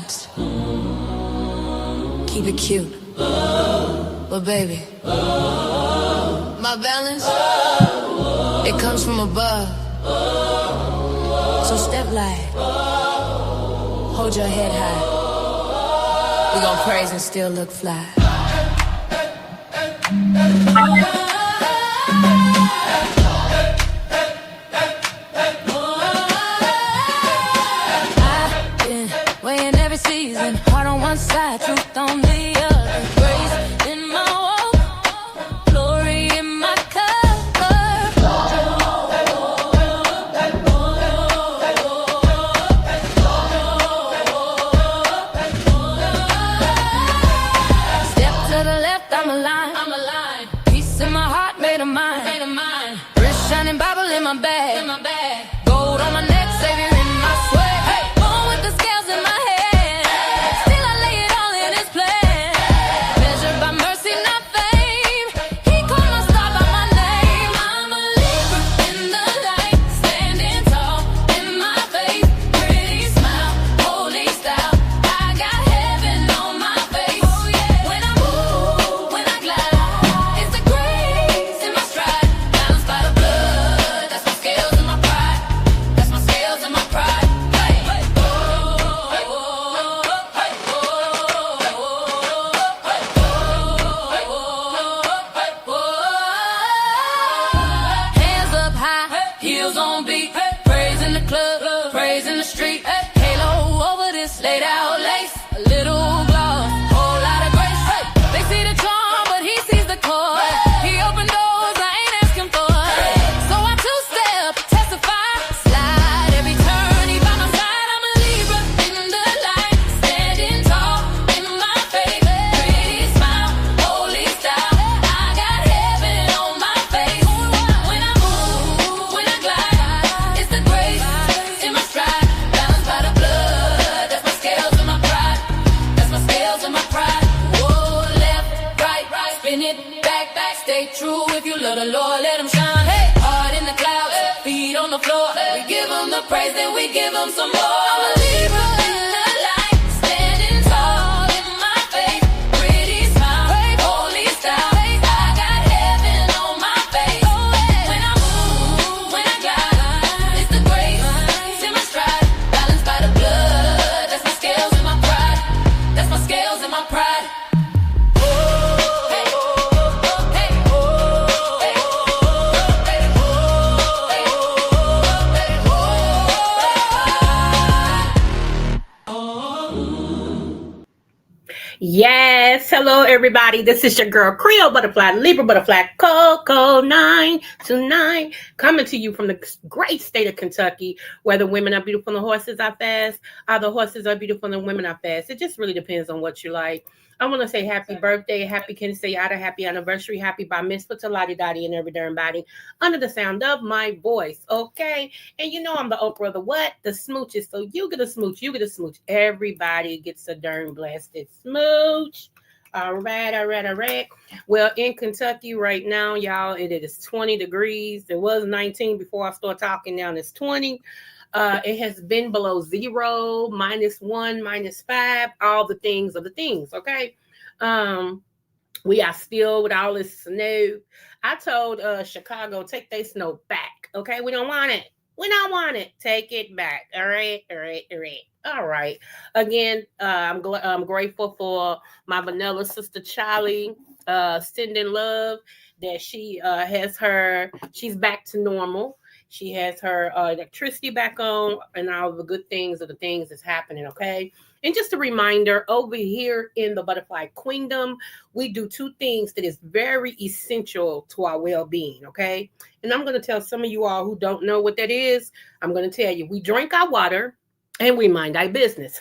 relaxed. Keep it cute. But baby, my balance, it comes from above. So step light, hold your head high. We gon' praise and still look fly. I've been weighing every season, heart on one side, truth on the other. Grace in my walk, glory in my cover. Step to the left, I'm aligned. Peace in my heart, made of mine. Wrist shining, Bible in my bag. Gold on my neck, Savior in my sweat. Born with the scales in my head. Still I lay it all in His plan. Measured by mercy, not fame. He called my star by my name. I'm a Libra in the light, standing tall in my faith. Pretty smile, holy style. I got heaven on my face. When I move, when I glide, it's the grace in my stride. Balanced by the blood, that's my scales and my pride. That's my scales and my pride. Hands up high, heels on beat. Praise in the club, praise in the street. Halo over this laid out lace. A little gloss, whole lot of grace. They see the charm, but He sees the core. He opened doors I ain't asking for. So I two-step, testify, slide every turn. He by my side. I'm a Libra in the light, standing tall in my faith. Pretty smile, holy style. I got heaven on my face. When I move, when I glide, it's the grace in my stride. Balanced by the blood, that's my scales and my pride. That's my scales and my pride. Whoa, left, right, spin it, back, stay true. If you love the Lord, let Him shine. Hey, heart in the clouds, feet on the floor. We give Him the praise, then we give Him some more. I'm a Libra in the light, standing tall in my faith. Pretty smile, holy style. I got heaven on my face. When I move, when I glide, it's the grace in my stride. Balanced by the blood, that's my scales and my pride. That's my scales and my pride. Yes, hello everybody. This is your girl Creole Butterfly, Libra Butterfly, Coco 929, coming to you from the great state of Kentucky, where the women are beautiful and the horses are fast, or the horses are beautiful and the women are fast. It just really depends on what you like. I want to say happy birthday, happy Kensiata, happy anniversary, happy bar mitzvah to Lottie Dottie and every darn body under the sound of my voice, okay? And you know I'm the Oprah of the what? The smooches. So you get a smooch, you get a smooch. Everybody gets a darn blasted smooch. All right. Well, in Kentucky right now, y'all, it is 20 degrees. It was 19 before I start talking. Now it's 20. It has been below zero, -1, -5, all the things of the things, okay? We are still with all this snow. I told Chicago, take their snow back, okay? We don't want it. We don't want it. Take it back, all right? All right. Again, I'm grateful for my vanilla sister, Charlie, sending love that she she's back to normal. She has her electricity back on and all the good things of the things that's happening, okay? And just a reminder, over here in the Butterfly Queendom, we do two things that is very essential to our well-being, okay? And I'm going to tell some of you all who don't know what that is, I'm going to tell you. We drink our water and we mind our business,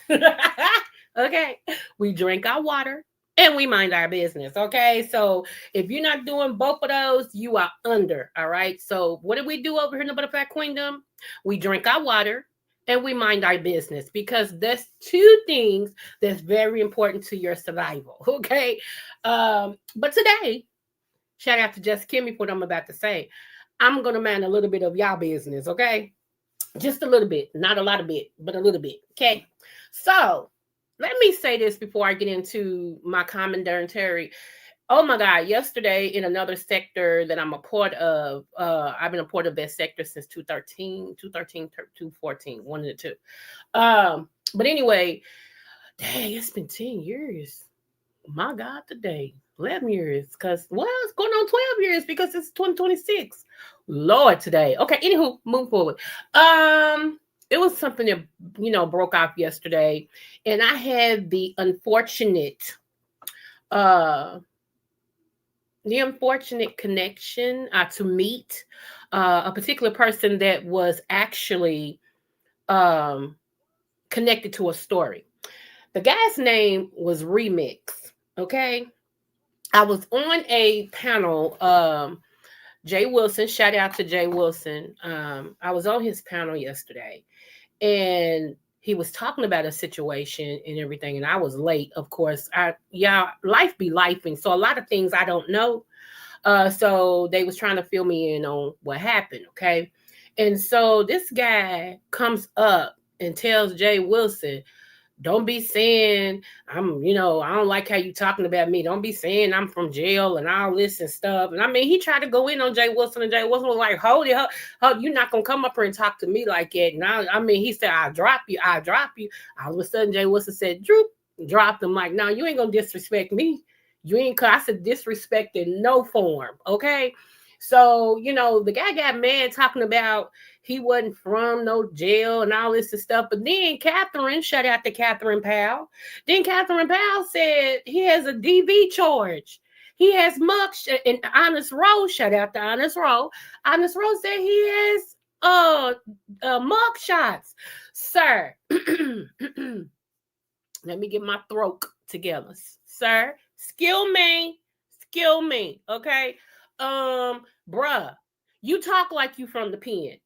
okay? We drink our water and we mind our business, okay? So if you're not doing both of those, you are under, all right? So what do we do over here in the Butterfly Queendom? We drink our water and we mind our business, because that's two things that's very important to your survival, okay? But today, shout out to Just Kimmy for what I'm about to say. I'm going to mind a little bit of y'all business, okay? Just a little bit, not a lot of bit, but a little bit, okay? So let me say this before I get into my commentary. Oh my God, yesterday in another sector that I'm a part of, I've been a part of that sector since 214, one of the two. But anyway, dang, it's been 10 years. My God, today, 11 years, because, well, it's going on 12 years because it's 2026. Lord, today. Okay, anywho, move forward. It was something that, broke off yesterday, and I had uh, the unfortunate connection to meet a particular person that was actually um, connected to a story. The guy's name was Remix. Okay. I was on a panel. Jay Wilson, shout out to Jay Wilson. I was on his panel yesterday, and he was talking about a situation and everything. And I was late, of course. Life be lifing. So a lot of things I don't know. So they was trying to fill me in on what happened. Okay. And so this guy comes up and tells Jay Wilson, don't be saying I don't like how you talking about me. Don't be saying I'm from jail and all this and stuff. And I mean, he tried to go in on Jay Wilson, and Jay Wilson was like, hold it, you're not gonna come up here and talk to me like that. And I mean, he said, I'll drop you. All of a sudden, Jay Wilson said, Droop, dropped him. Like, no, you ain't gonna disrespect me. You ain't, I said disrespect in no form. Okay. So, the guy got mad talking about he wasn't from no jail and all this and stuff. But then Catherine, shout out to Catherine Powell. Then Catherine Powell said he has a DV charge. He has and Honest Rose, shout out to Honest Rose. Honest Rose said he has mug shots. Sir, let me get my throat together. Sir, skill me, okay? Bruh, you talk like you from the pen.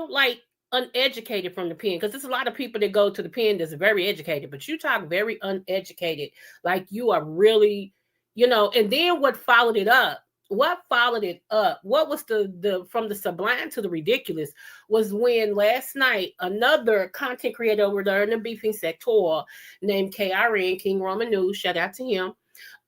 Like uneducated from the pen, because there's a lot of people that go to the pen that's very educated, but you talk very uneducated, like you are really, and then what followed it up? What was the from the sublime to the ridiculous was when last night another content creator over there in the beefing sector named KRN, King Roman News, shout out to him,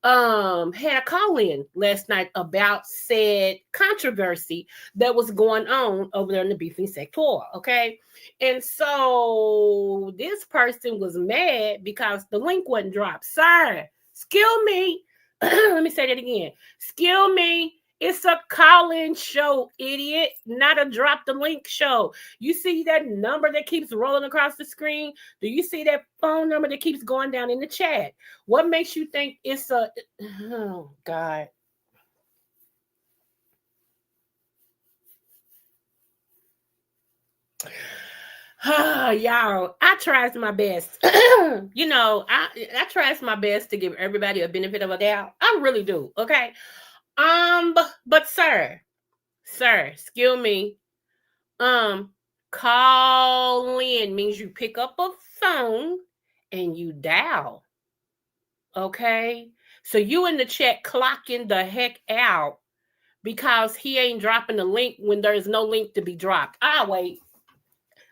had a call-in last night about said controversy that was going on over there in the beefing sector. Okay. And so this person was mad because the link wasn't dropped. Sir, skill me. Let me say that again. Skill me. It's a call-in show, idiot, not a drop the link show. You see that number that keeps rolling across the screen? Do you see that phone number that keeps going down in the chat? What makes you think it's a... Oh, God. Y'all, I tried my best. I tried my best to give everybody a benefit of a doubt. I really do. Okay. But sir, skill me. Call in means you pick up a phone and you dial. Okay. So you in the chat clocking the heck out because he ain't dropping the link when there's no link to be dropped. Wait.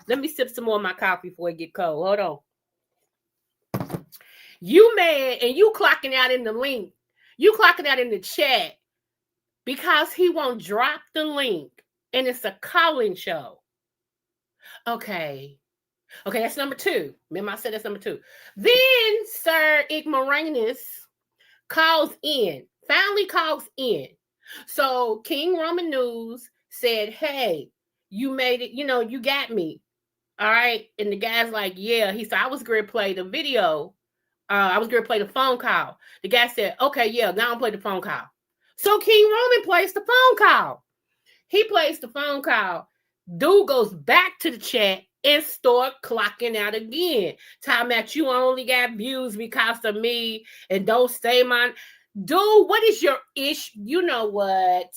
Let me sip some more of my coffee before it get cold. Hold on. You mad and you clocking out in the link. You clocking out in the chat because he won't drop the link and it's a call-in show. Okay, that's number 2. Remember I said that's number 2. Then Sir Ignoramus finally calls in. So King Roman News said, hey, you made it, you got me. All right. And the guy's like, yeah. He said, I was going to play the video. I was going to play the phone call. The guy said, okay, yeah, now I'll play the phone call. So King Roman plays the phone call. He plays the phone call. Dude goes back to the chat and start clocking out again. Talking about you only got views because of me and don't say mine. Dude, what is your issue? You know what?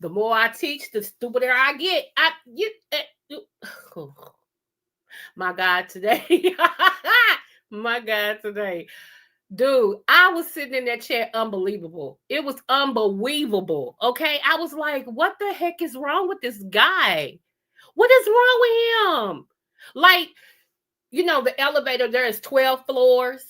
The more I teach, the stupider I get. My God, today. My God, today. Dude, I was sitting in that chair, unbelievable. It was unbelievable. Okay. I was like, what the heck is wrong with this guy? What is wrong with him? Like, the elevator, there is 12 floors,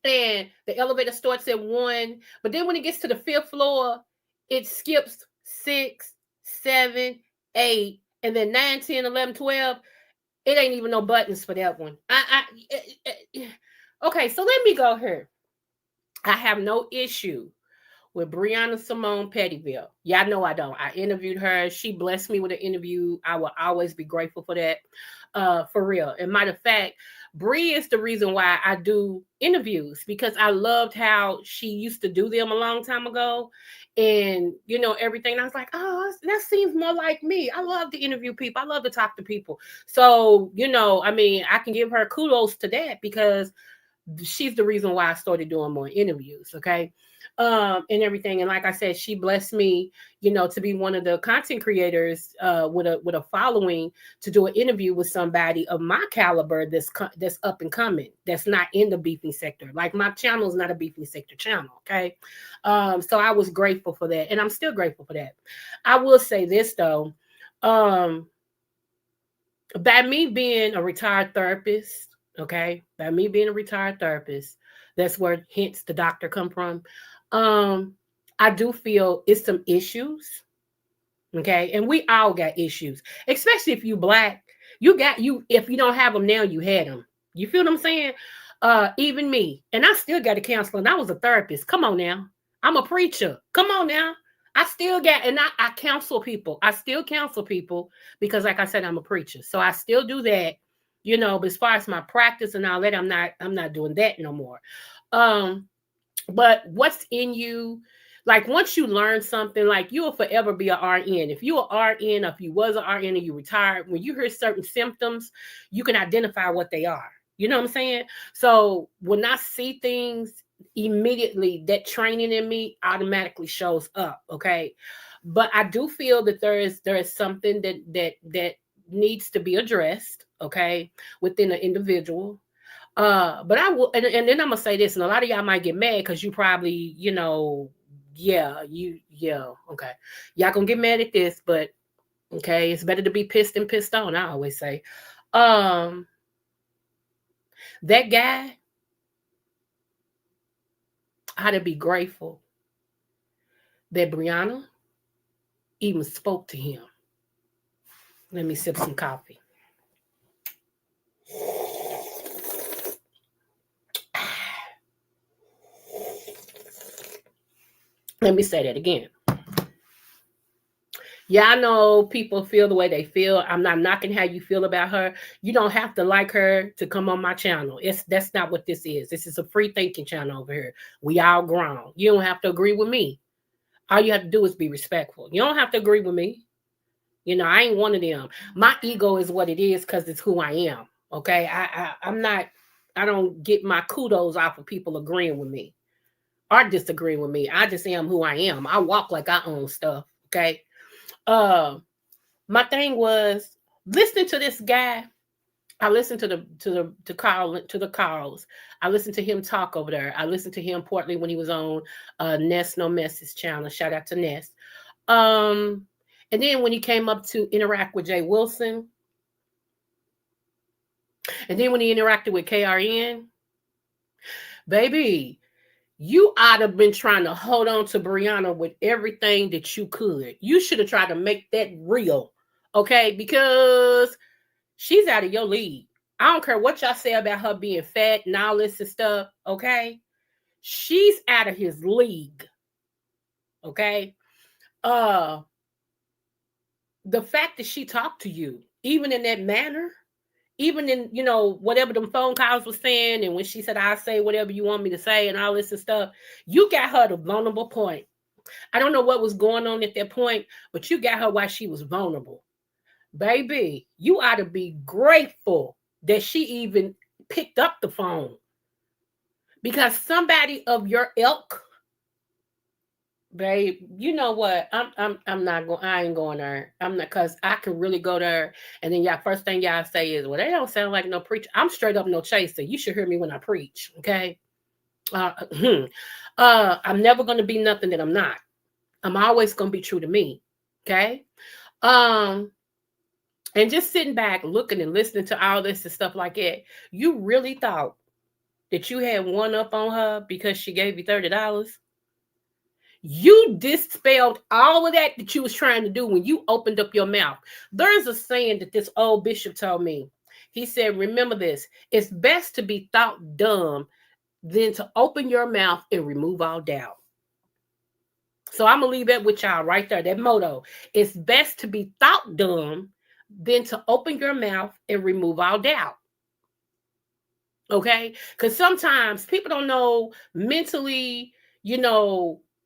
and the elevator starts at 1, but then when it gets to the 5th floor, it skips 6, 7, 8, and then 9, 10, 11, 12. It ain't even no buttons for that one. Okay, so let me go here. I have no issue with Brianna Simone Pettyville. Y'all know I don't. I interviewed her. She blessed me with an interview. I will always be grateful for that. For real. And matter of fact, Bri is the reason why I do interviews, because I loved how she used to do them a long time ago. And everything. And I was like, oh, that seems more like me. I love to interview people. I love to talk to people. So, I can give her kudos to that, because she's the reason why I started doing more interviews. Okay. And everything. And like I said, she blessed me, to be one of the content creators with a following, to do an interview with somebody of my caliber that's up and coming, that's not in the beefing sector. Like, my channel is not a beefing sector channel. Okay. So I was grateful for that, and I'm still grateful for that. I will say this though, by me being a retired therapist, okay, by me being a retired therapist, that's where hence the doctor come from. I do feel it's some issues. Okay. And we all got issues, especially if you Black. If you don't have them now, you had them. You feel what I'm saying? Even me. And I still got a counselor, and I was a therapist. Come on now. I'm a preacher. Come on now. I still got, and I counsel people. I still counsel people because, like I said, I'm a preacher. So I still do that, but as far as my practice and all that, I'm not doing that no more. But what's in you, like, once you learn something, like, you'll forever be an RN. If you're an RN, or if you was an RN and you retired, when you hear certain symptoms, you can identify what they are. You know what I'm saying? So when I see things, immediately that training in me automatically shows up. Okay. But I do feel that there is something that needs to be addressed, okay, within an individual. But I will, and then I'm gonna say this, and a lot of y'all might get mad because you probably, yeah, okay, y'all gonna get mad at this, but okay, it's better to be pissed than pissed on. I always say, that guy, I had to be grateful that Brianna even spoke to him. Let me sip some coffee. Let me say that again. Y'all know people feel the way they feel. I'm not knocking how you feel about her. You don't have to like her to come on my channel. That's not what this is. This is a free thinking channel over here. We all grown. You don't have to agree with me. All you have to do is be respectful. You don't have to agree with me. I ain't one of them. My ego is what it is because it's who I am. Okay. I'm not, I don't get my kudos off of people agreeing with me or disagreeing with me. I just am who I am. I walk like I own stuff. Okay. My thing was listening to this guy. I listened to the Carls. I listened to him talk over there. I listened to him partly when he was on Nest No Messes channel. Shout out to Nest. And then when he came up to interact with Jay Wilson, and then when he interacted with KRN, baby, you ought to have been trying to hold on to Brianna with everything that you could. You should have tried to make that real, okay? Because she's out of your league. I don't care what y'all say about her being fat and all this and stuff, okay? She's out of his league, okay? The fact that she talked to you, even in that manner, even in, whatever them phone calls were saying, and when she said, I'll say whatever you want me to say and all this and stuff, you got her at a vulnerable point. I don't know what was going on at that point, but you got her while she was vulnerable. Baby, you ought to be grateful that she even picked up the phone. Because somebody of your ilk, babe, you know what? I'm not going. I ain't going there. I'm not, because I could really go there. And then first thing y'all say is, well, they don't sound like no preacher. I'm straight up no chaser. You should hear me when I preach. Okay. I'm never going to be nothing that I'm not. I'm always going to be true to me. Okay. And just sitting back, looking and listening to all this and stuff like that, you really thought that you had one up on her because she gave you $30? You dispelled all of that you was trying to do when you opened up your mouth. There's a saying that this old bishop told me. He said, remember this, it's best to be thought dumb than to open your mouth and remove all doubt. So I'm going to leave that with y'all right there, that motto. It's best to be thought dumb than to open your mouth and remove all doubt. Okay? Because sometimes people don't know mentally,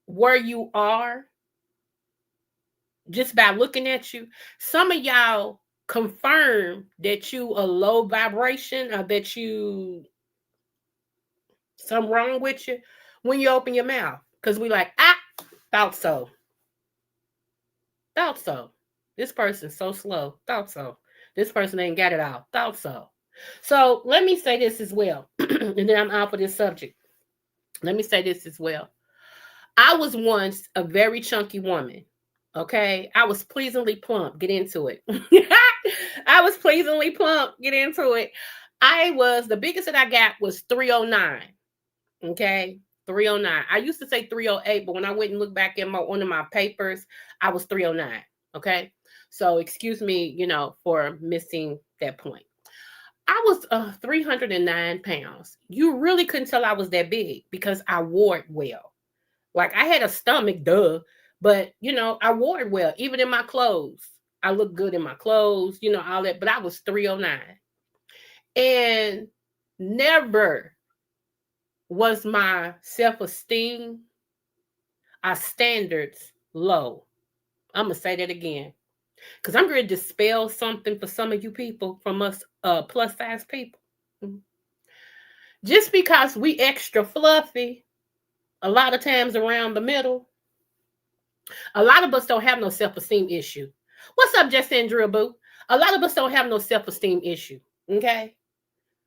where you are just by looking at you. Some of y'all confirm that you a low vibration or that you something wrong with you when you open your mouth. Because we like, thought so. Thought so. This person's so slow. Thought so. This person ain't got it all. Thought so. So let me say this as well. And then I'm out for this subject. Let me say this as well. I was once a very chunky woman. Okay. I was pleasingly plump. Get into it. I was pleasingly plump. Get into it. The biggest that I got was 309. Okay. 309. I used to say 308, but when I went and looked back at one of my papers, I was 309. Okay. So excuse me, for missing that point. I was 309 pounds. You really couldn't tell I was that big because I wore it well. Like I had a stomach, duh, but I wore it well. Even in my clothes, I looked good in my clothes, all that. But I was 309, and never was my self-esteem, our standards low. I'm gonna say that again, because I'm going to dispel something for some of you people, from us plus size people. Just because we extra fluffy, a lot of times around the middle, a lot of us don't have no self-esteem issue. What's up, Justin Drill Boo? A lot of us don't have no self-esteem issue. Okay?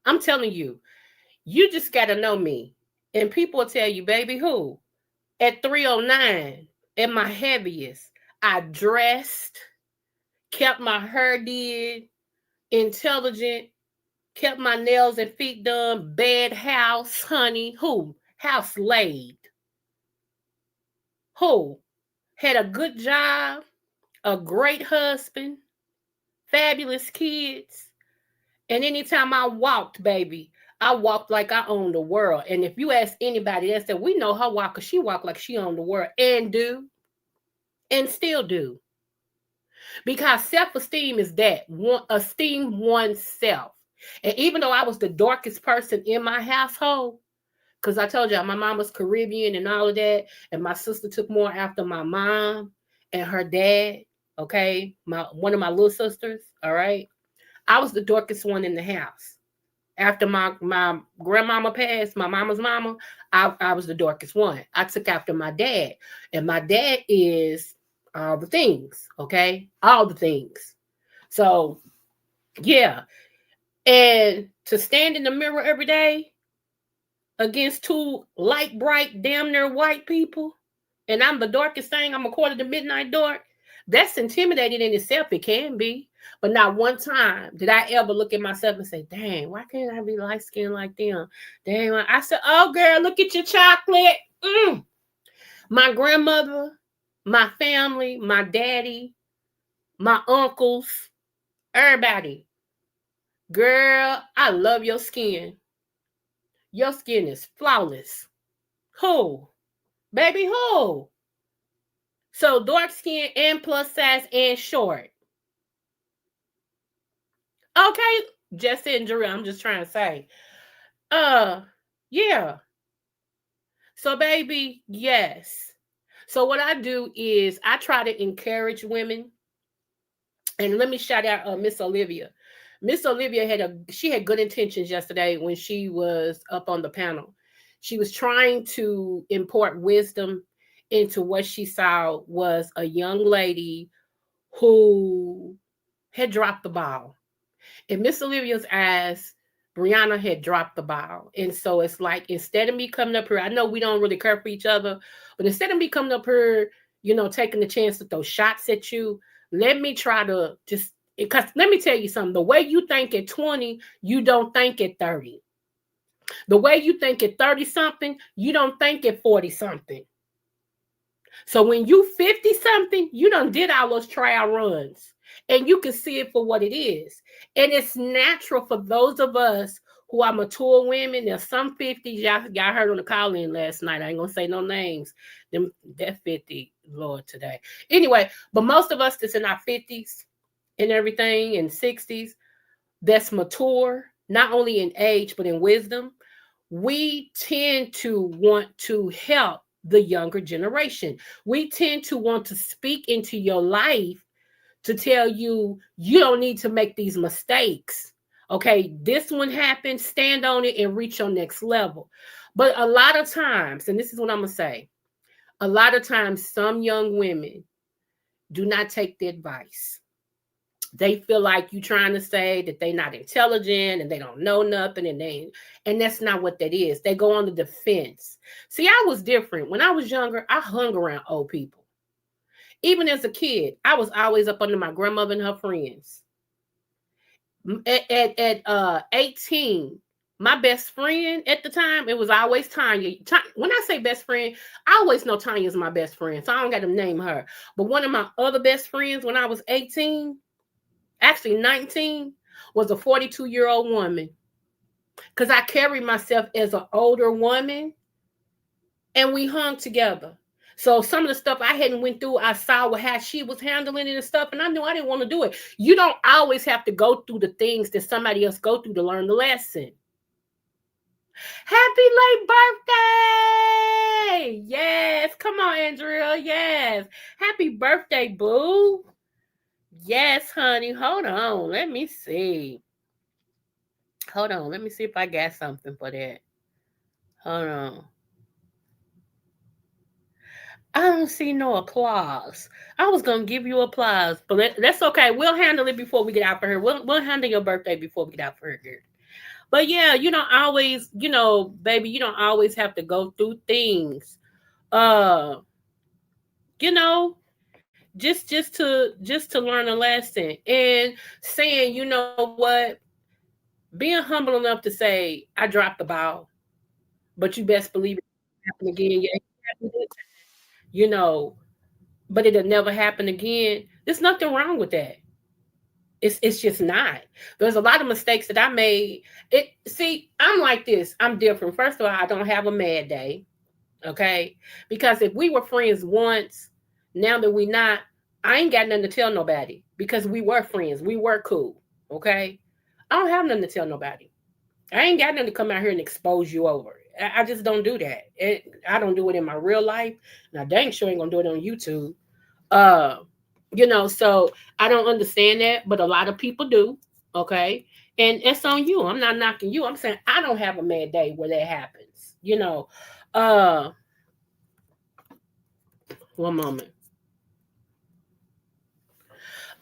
I'm telling you, you just got to know me. And people will tell you, baby, who? At 309, at my heaviest, I dressed, kept my hair did, intelligent, kept my nails and feet done, bed house, honey. Who? House laid. Who? Had a good job, a great husband, fabulous kids. And anytime I walked, baby, I walked like I owned the world. And if you ask anybody, they said, we know her walk because she walked like she owned the world, and do, and still do. Because self-esteem is that, esteem oneself. And even though I was the darkest person in my household, because I told you my mom was Caribbean and all of that, and my sister took more after my mom and her dad, okay? One of my little sisters, all right? I was the darkest one in the house. After my grandmama passed, my mama's mama, I was the darkest one. I took after my dad, and my dad is all the things, okay? All the things. So, yeah. And to stand in the mirror every day against two light, bright, damn near white people, and I'm the darkest thing, I'm a quarter to midnight dark, that's intimidating in itself. It can be. But not one time did I ever look at myself and say, dang, why can't I be light-skinned like them? Dang, I said, oh, girl, look at your chocolate. My grandmother, my family, my daddy, my uncles, everybody. Girl, I love your skin. Your skin is flawless. Who? Baby, who? So dark skin and plus size and short. Okay, just in Drew, I'm just trying to say. Yeah. So baby, yes. So what I do is I try to encourage women. And let me shout out Miss Olivia. Miss Olivia had good intentions yesterday when she was up on the panel. She was trying to impart wisdom into what she saw was a young lady who had dropped the ball. In Miss Olivia's eyes, Brianna had dropped the ball. And so it's like, instead of me coming up here, I know we don't really care for each other, but instead of me coming up here, taking the chance to throw shots at you, let me try to just Because let me tell you something. The way you think at 20, you don't think at 30. The way you think at 30 something, you don't think at 40 something. So when you 50 something, you done did all those trial runs and you can see it for what it is. And it's natural for those of us who are mature women. There's some 50s. Y'all heard on the call in last night. I ain't gonna say no names. They're 50, Lord, today. Anyway, but most of us that's in our 50s and everything and 60s, that's mature, not only in age, but in wisdom. We tend to want to help the younger generation. We tend to want to speak into your life to tell you, you don't need to make these mistakes. Okay, this one happened, stand on it and reach your next level. But a lot of times, and this is what I'm going to say, a lot of times some young women do not take the advice. They feel like you trying to say that they're not intelligent and they don't know nothing, and that's not what that is. They go on the defense. See, I was different. When I was younger, I hung around old people. Even as a kid, I was always up under my grandmother and her friends. At 18, my best friend at the time, it was always Tanya. When I say best friend, I always know Tanya's my best friend, so I don't got to name her. But one of my other best friends when I was 18, actually 19, was a 42-year-old woman. Because I carried myself as an older woman and we hung together. So some of the stuff I hadn't went through, I saw how she was handling it and stuff, and I knew I didn't want to do it. You don't always have to go through the things that somebody else go through to learn the lesson. Happy late birthday! Yes, come on, Andrea. Yes, happy birthday, boo. Yes, honey. Hold on. Let me see. Hold on. Let me see if I got something for that. Hold on. I don't see no applause. I was gonna give you applause, but that's okay. We'll handle it before we get out for her. We'll handle your birthday before we get out for her, girl. But yeah, you don't always, baby, you don't always have to go through things. Uh, you know, just to learn a lesson and saying, you know what, being humble enough to say, I dropped the ball, but you best believe it happen again. Yeah, you know, but it'll never happen again. There's nothing wrong with that. It's just not. There's a lot of mistakes that I made. I'm like this. I'm different. First of all, I don't have a mad day. Okay. Because if we were friends once, now that we not, I ain't got nothing to tell nobody because we were friends. We were cool. Okay. I don't have nothing to tell nobody. I ain't got nothing to come out here and expose you over. I just don't do that. I don't do it in my real life. Now, dang sure ain't gonna do it on YouTube. Uh, so I don't understand that, but a lot of people do. Okay, and it's on you. I'm not knocking you. I'm saying I don't have a mad day where that happens. Uh, one moment.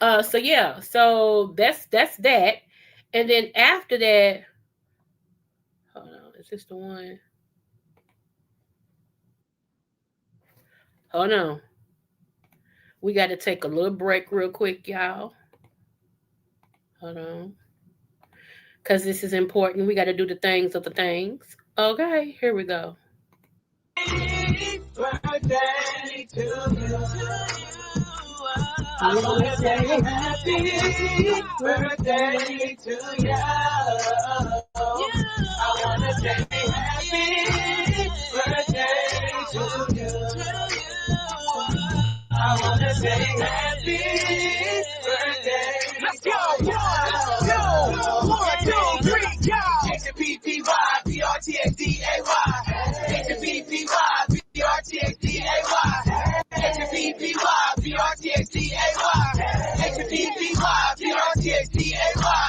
So yeah, so that's that, and then after that, hold on, is this the one? Hold on. We got to take a little break real quick, y'all. Hold on. Because this is important. We got to do the things of the things. Okay, here we go. Birthday to you. I want to say happy birthday to you. I want to say happy birthday to you. I want to say happy birthday. Let's go. 1, 2, 3, go. H-A-P-P-Y-B-R-T-X-D-A-Y. H-A-P-P-Y-B-R-T-X-D-A-Y. H-A-P-P-Y-B-R-T-X-D-A-Y. H-A-P-P-Y-B-R-T-X-D-A-Y.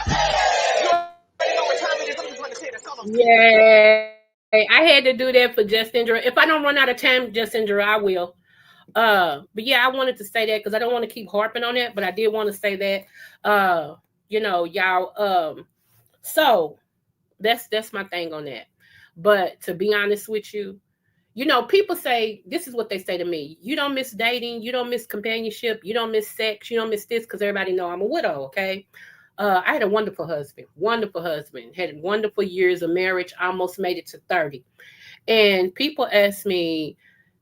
Yeah, I had to do that for Just Indra. If I don't run out of time, Just Indra, I will. But yeah, I wanted to say that because I don't want to keep harping on that, but I did want to say that. Y'all. So that's my thing on that. But to be honest with you, People say, this is what they say to me. You don't miss dating. You don't miss companionship. You don't miss sex. You don't miss this because everybody know I'm a widow, okay? I had a wonderful husband, had wonderful years of marriage, almost made it to 30. And people ask me,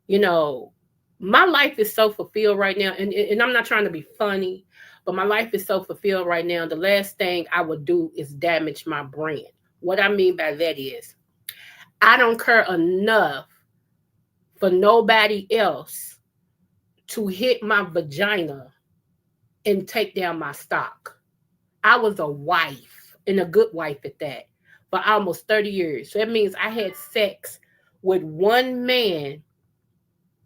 my life is so fulfilled right now. And I'm not trying to be funny, but my life is so fulfilled right now. The last thing I would do is damage my brand. What I mean by that is I don't care enough for nobody else to hit my vagina and take down my stock. I was a wife, and a good wife at that, for almost 30 years. So that means I had sex with one man,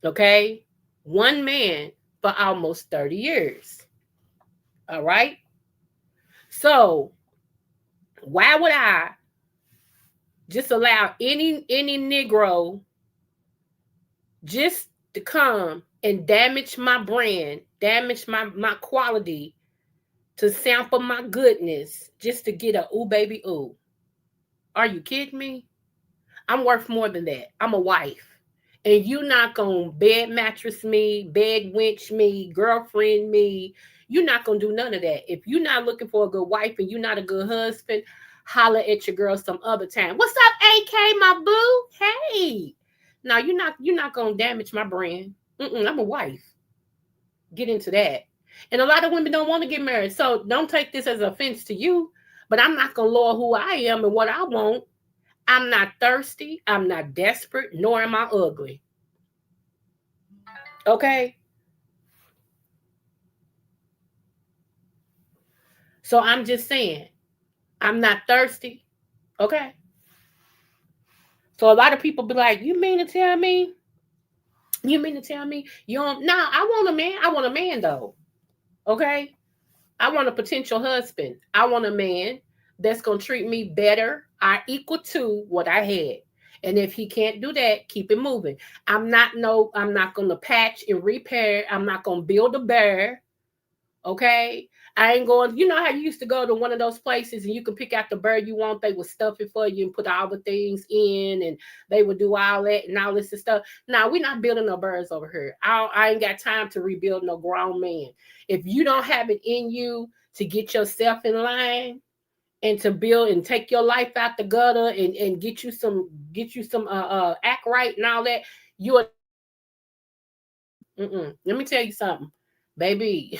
okay? One man for almost 30 years. All right? So why would I just allow any Negro just to come and damage my brand, damage my quality, to sample my goodness, just to get a ooh baby ooh? Are you kidding me? I'm worth more than that. I'm a wife. And you not gonna bed mattress me, bed winch me, girlfriend me. You're not gonna do none of that. If you're not looking for a good wife and you're not a good husband, holler at your girl some other time. What's up, AK, my boo? Hey. No, you're not gonna damage my brand. I'm a wife. Get into that. And a lot of women don't want to get married. So don't take this as an offense to you. But I'm not gonna lower who I am and what I want. I'm not thirsty. I'm not desperate, nor am I ugly. Okay? So I'm just saying, I'm not thirsty. Okay? So a lot of people be like, you mean to tell me? You mean to tell me you don't? Nah, I want a man. I want a man though. Okay? I want a potential husband. I want a man that's going to treat me better or equal to what I had. And if he can't do that, keep it moving. I'm not going to patch and repair. I'm not going to build a bear. Okay? I ain't going, you know how you used to go to one of those places and you could pick out the bird you want. They would stuff it for you and put all the things in, and they would do all that and all this and stuff. Now, we're not building no birds over here. I ain't got time to rebuild no grown man. If you don't have it in you to get yourself in line and to build and take your life out the gutter and get you some act right and all that, you're let me tell you something, baby.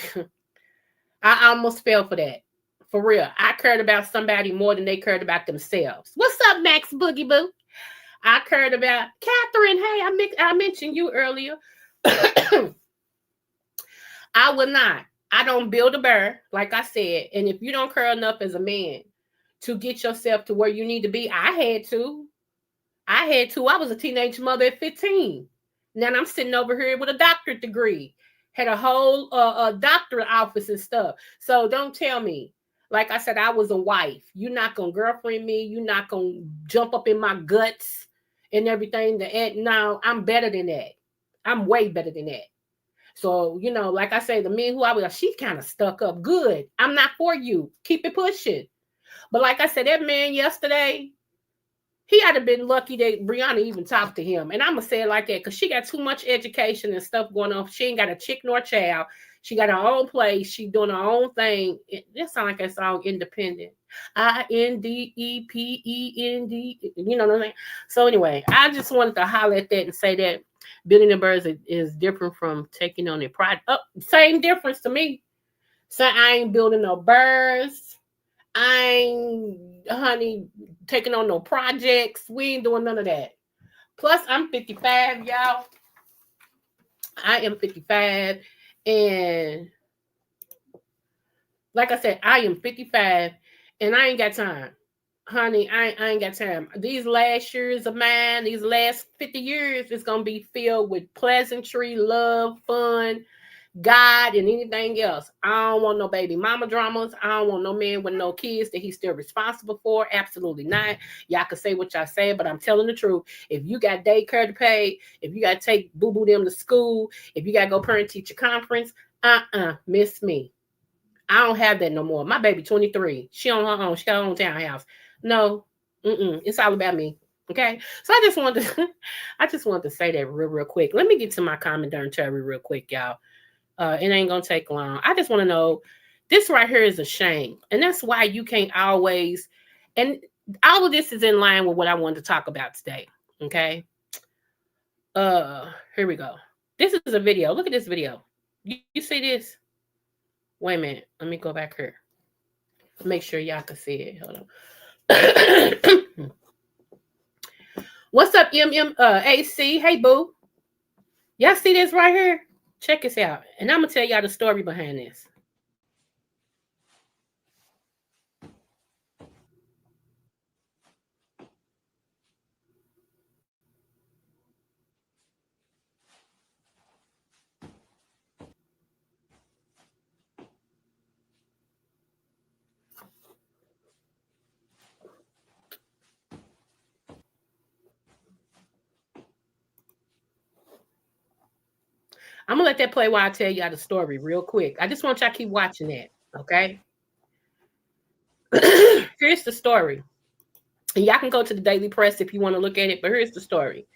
I almost fell for that. For real. I cared about somebody more than they cared about themselves. What's up, Max Boogie Boo? I cared about Catherine. Hey, I mentioned you earlier. I will not. I don't build a bear, like I said. And if you don't care enough as a man to get yourself to where you need to be, I had to. I was a teenage mother at 15. Now I'm sitting over here with a doctorate degree. Had a whole doctorate office and stuff. So don't tell me. Like I said, I was a wife. You're not going to girlfriend me. You're not going to jump up in my guts and everything. No, I'm better than that. I'm way better than that. So, like I say, the men who I was, she's kind of stuck up. Good. I'm not for you. Keep it pushing. But like I said, that man yesterday, he had to been lucky that Brianna even talked to him. And I'm going to say it like that because she got too much education and stuff going on. She ain't got a chick nor a child. She got her own place. She doing her own thing. That sounds like a song, Independent. Independ. You know what I'm saying? So anyway, I just wanted to holler at that and say that building the birds is different from taking on a project. Oh, same difference to me. So I ain't building no birds. I ain't, honey, taking on no projects. We ain't doing none of that. Plus, I'm 55, y'all. I am 55. And like I said, I am 55. And I ain't got time. Honey, I ain't got time. These last years of mine, these last 50 years, is going to be filled with pleasantry, love, fun, God, and anything else. I don't want no baby mama dramas. I don't want no man with no kids that he's still responsible for. Absolutely not. Y'all can say what y'all say, but I'm telling the truth. If you got daycare to pay, if you got to take boo-boo them to school, if you got to go parent-teacher conference, miss me. I don't have that no more. My baby 23. She on her own. She got her own townhouse. No, it's all about me. Okay. So I just wanted to say that real quick. Let me get to my commentary real quick, y'all. It ain't gonna take long. I just want to know this right here is a shame. And that's why you can't always, and all of this is in line with what I wanted to talk about today. Okay. Here we go. This is a video. Look at this video. You see this? Wait a minute. Let me go back here. Make sure y'all can see it. Hold on. What's up, AC? Hey, boo. Y'all see this right here? Check this out. And I'm going to tell y'all the story behind this. I'm going to let that play while I tell y'all the story real quick. I just want y'all to keep watching that, okay? Here's the story. And y'all can go to the Daily Press if you want to look at it, but here's the story.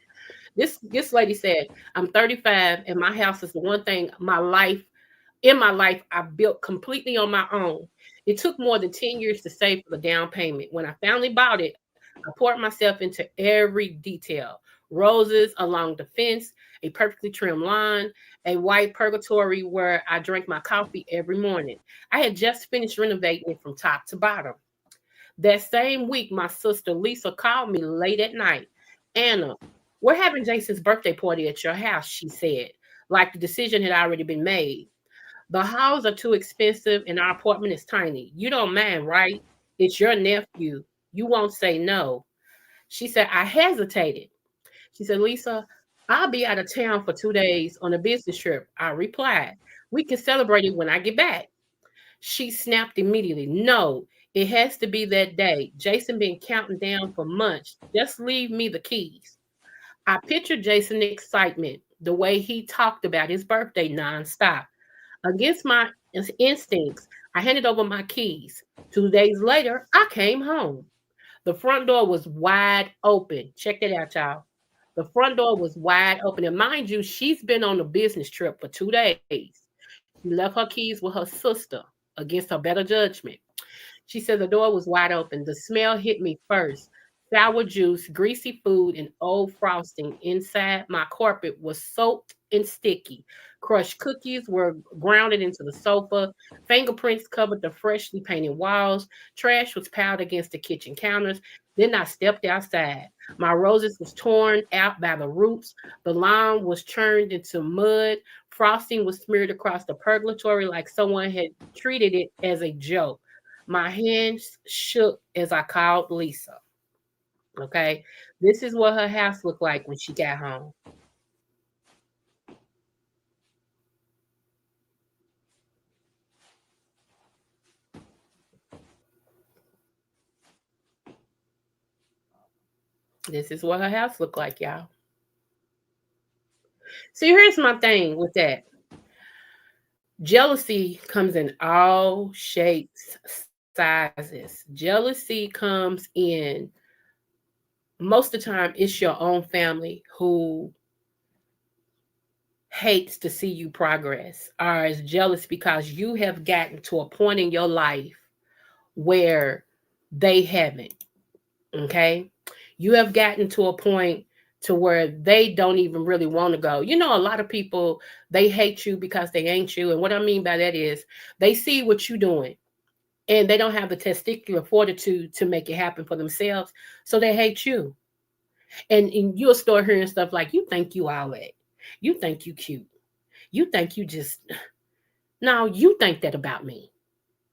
This lady said, I'm 35 and my house is the one thing in my life I built completely on my own. It took more than 10 years to save for the down payment. When I finally bought it, I poured myself into every detail. Roses along the fence, a perfectly trimmed lawn, a white purgatory where I drank my coffee every morning. I had just finished renovating it from top to bottom. That same week, my sister Lisa called me late at night. Anna, we're having Jason's birthday party at your house, she said, like the decision had already been made. The halls are too expensive and our apartment is tiny. You don't mind, right? It's your nephew. You won't say no. She said, I hesitated. She said, Lisa, I'll be out of town for 2 days on a business trip. I replied, we can celebrate it when I get back. She snapped immediately. No, it has to be that day. Jason been counting down for months. Just leave me the keys. I pictured Jason's excitement, the way he talked about his birthday nonstop. Against my instincts, I handed over my keys. 2 days later, I came home. The front door was wide open. Check that out, y'all. The front door was wide open. And mind you, she's been on a business trip for 2 days. She left her keys with her sister against her better judgment. She said the door was wide open. The smell hit me first. Sour juice, greasy food, and old frosting inside my carpet was soaked and sticky. Crushed cookies were grounded into the sofa. Fingerprints covered the freshly painted walls. Trash was piled against the kitchen counters. Then I stepped outside. My roses was torn out by the roots. The lawn was churned into mud. Frosting was smeared across the purgatory like someone had treated it as a joke. My hands shook as I called Lisa. Okay. This is what her house looked like when she got home. This is what her house looked like, y'all. See, here's my thing with that. Jealousy comes in all shapes, sizes. Jealousy comes in most of the time, it's your own family who hates to see you progress or is jealous because you have gotten to a point in your life where they haven't. Okay. You have gotten to a point to where they don't even really want to go. You know, a lot of people, they hate you because they ain't you. And what I mean by that is they see what you're doing and they don't have the testicular fortitude to make it happen for themselves. So they hate you. And you'll start hearing stuff like, you think you all that. You think you cute. You think you just, no, you think that about me.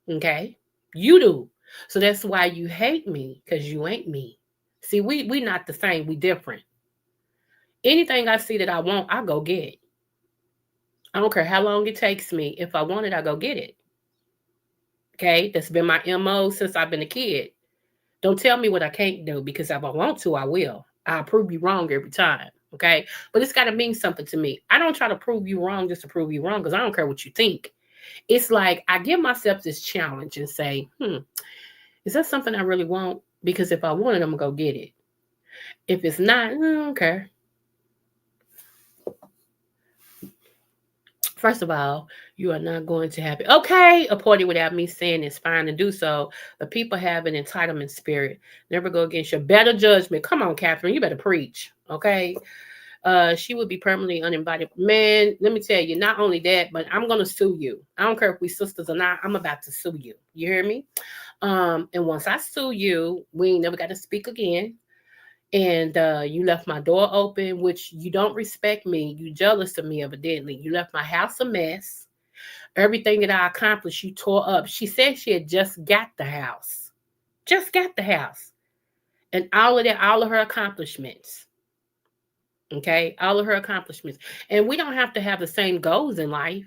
Okay. You do. So that's why you hate me, because you ain't me. See, we not the same. We different. Anything I see that I want, I go get. I don't care how long it takes me. If I want it, I go get it. Okay. That's been my MO since I've been a kid. Don't tell me what I can't do, because if I want to, I will. I'll prove you wrong every time. Okay. But it's got to mean something to me. I don't try to prove you wrong just to prove you wrong, because I don't care what you think. It's like I give myself this challenge and say, is that something I really want? Because if I want it, I'm going to go get it. If it's not, I don't care. First of all, you are not going to have it. Okay, a party without me saying it's fine to do so. But people have an entitlement spirit. Never go against your better judgment. Come on, Catherine, you better preach. Okay. She would be permanently uninvited. Man, let me tell you, not only that, but I'm gonna sue you. I don't care if we sisters or not, I'm about to sue you. You hear me? And once I sue you, we ain't never got to speak again. And you left my door open, which you don't respect me. You jealous of me, evidently. You left my house a mess. Everything that I accomplished, you tore up. She said she had just got the house. Just got the house. And all of that, all of her accomplishments. Okay, all of her accomplishments. And we don't have to have the same goals in life.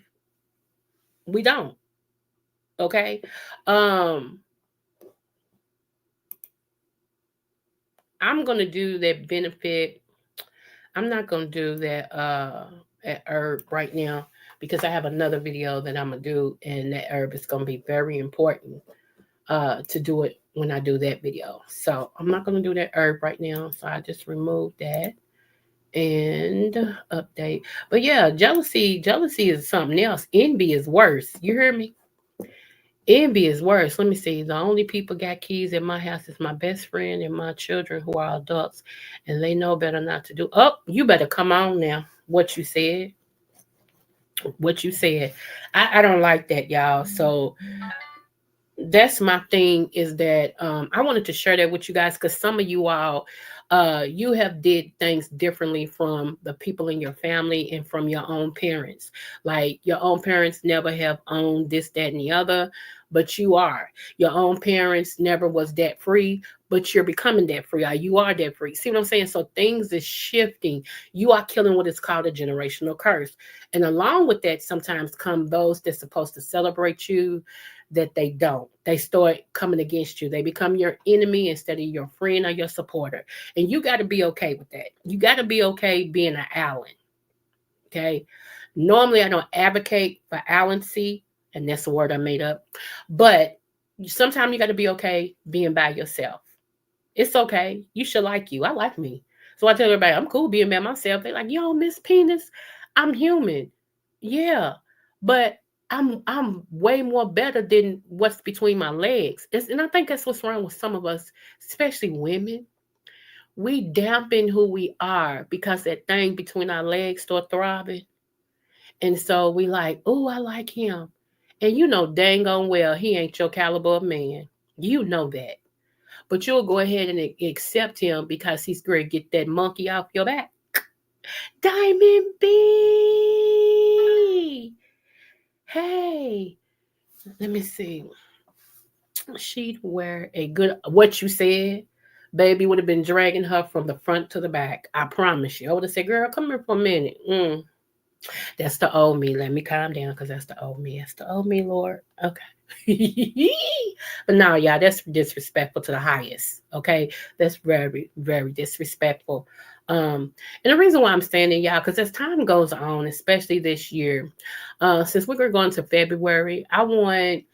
We don't. Okay. Um, I'm gonna do that benefit. I'm not gonna do that at herb right now because I have another video that I'm gonna do, and that herb is gonna be very important to do it when I do that video. So I'm not gonna do that herb right now. So I just removed that and update. But yeah, jealousy is something else. Envy is worse. You hear me? Envy is worse. Let me see. The only people got keys in my house is my best friend and my children who are adults, and they know better not to do. Oh, you better come on now. What you said? What you said? I don't like that, y'all. So that's my thing is that I wanted to share that with you guys because some of you all you have did things differently from the people in your family and from your own parents. Like your own parents never have owned this, that, and the other, but you are. Your own parents never was debt free, but you're becoming debt free, or you are debt free. See what I'm saying? So things is shifting. You are killing what is called a generational curse. And along with that sometimes come those that's supposed to celebrate you that they don't. They start coming against you. They become your enemy instead of your friend or your supporter. And you got to be okay with that. You got to be okay being an Allen. Okay. Normally, I don't advocate for Allency, and that's a word I made up. But sometimes you got to be okay being by yourself. It's okay. You should like you. I like me. So I tell everybody, I'm cool being by myself. They like, yo, Miss Penis, I'm human. Yeah. But I'm way more better than what's between my legs. And I think that's what's wrong with some of us, especially women. We dampen who we are because that thing between our legs start throbbing. And so we like, oh, I like him. And you know dang on well he ain't your caliber of man. You know that. But you'll go ahead and accept him because he's going to get that monkey off your back. Diamond B. Hey, let me see. She'd wear a good, what you said, baby would have been dragging her from the front to the back. I promise you. I would have said, girl, come here for a minute. That's the old me. Let me calm down because that's the old me. That's the old me, Lord. Okay. But no, y'all, that's disrespectful to the highest. Okay. That's very, very disrespectful. And the reason why I'm standing, y'all, because as time goes on, especially this year, since we're going to February, I want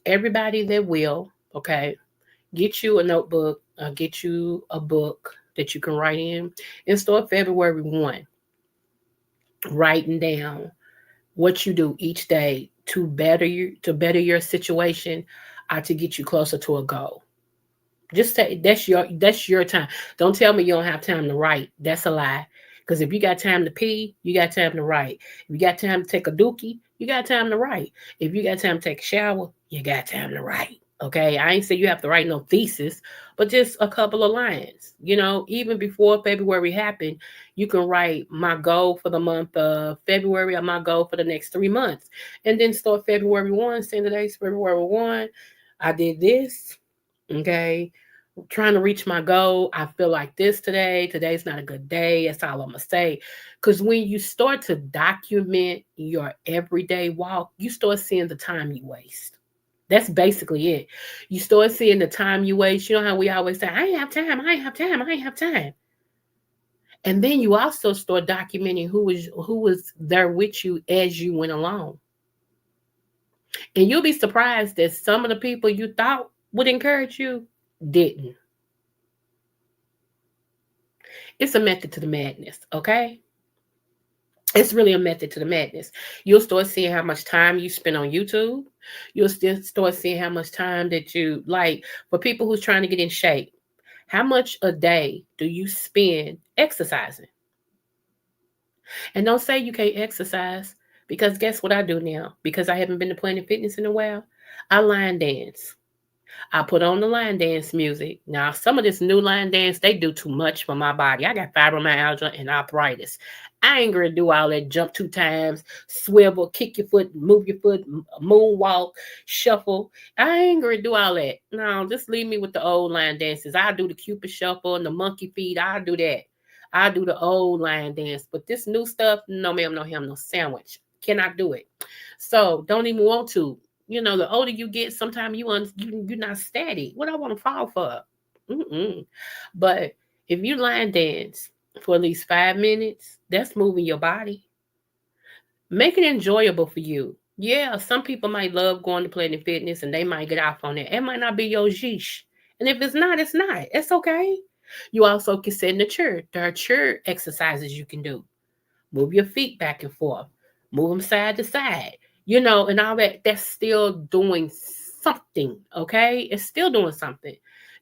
everybody that will, okay, get you a notebook, get you a book that you can write in, and start February 1, writing down what you do each day to better your situation or to get you closer to a goal. Just say that's your time. Don't tell me you don't have time to write. That's a lie. Because if you got time to pee, you got time to write. If you got time to take a dookie, you got time to write. If you got time to take a shower, you got time to write. Okay, I ain't say you have to write no thesis, but just a couple of lines. You know, even before February happened, you can write my goal for the month of February or my goal for the next 3 months, and then start February 1. Saying today's February 1. I did this. Okay, trying to reach my goal. I feel like this today. Today's not a good day. That's all I'm going to say. Because when you start to document your everyday walk, you start seeing the time you waste. That's basically it. You start seeing the time you waste. You know how we always say, I ain't have time, I ain't have time, I ain't have time. And then you also start documenting who was there with you as you went along. And you'll be surprised that some of the people you thought would encourage you didn't. It's a method to the madness, okay? It's really a method to the madness. You'll start seeing how much time you spend on YouTube. You'll still start seeing how much time that you like for people who's trying to get in shape. How much a day do you spend exercising? And don't say you can't exercise because guess what I do now? Because I haven't been to Planet Fitness in a while. I line dance. I put on the line dance music. Now, some of this new line dance, they do too much for my body. I got fibromyalgia and arthritis. I ain't gonna do all that jump 2 times, swivel, kick your foot, move your foot, moonwalk, shuffle. I ain't gonna do all that. No, just leave me with the old line dances. I'll do the Cupid shuffle and the monkey feet. I'll do that. I'll do the old line dance. But this new stuff, no ma'am, no ham, no sandwich. Cannot do it. So don't even want to. The older you get, sometimes you're not steady. What I want to fall for? Mm-mm. But if you line dance for at least 5 minutes, that's moving your body. Make it enjoyable for you. Yeah, some people might love going to Planet Fitness and they might get off on it. It might not be your jish. And if it's not, it's not. It's okay. You also can sit in the chair. There are chair exercises you can do. Move your feet back and forth. Move them side to side. And all that. That's still doing something. Okay, it's still doing something.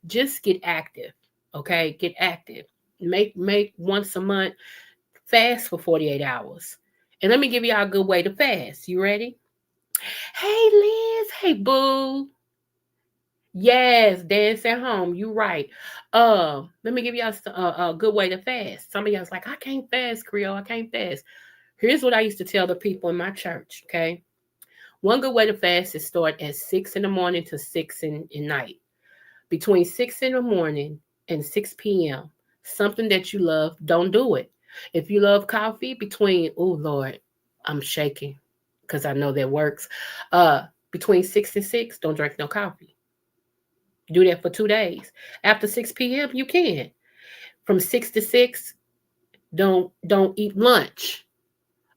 Just get active. Okay, get active. Make once a month fast for 48 hours. And let me give y'all a good way to fast. You ready? Hey Liz. Hey boo. Yes, dance at home. You right. Let me give y'all a good way to fast. Some of y'all's like, I can't fast, Creole. I can't fast. Here's what I used to tell the people in my church. Okay, one good way to fast is start at 6 in the morning to 6 in night. Between 6 in the morning and 6 p.m. Something that you love, don't do it. If you love coffee, oh Lord, I'm shaking because I know that works. Between 6 and 6, don't drink no coffee. Do that for 2 days. After 6 p.m., you can. From 6 to 6, don't eat lunch.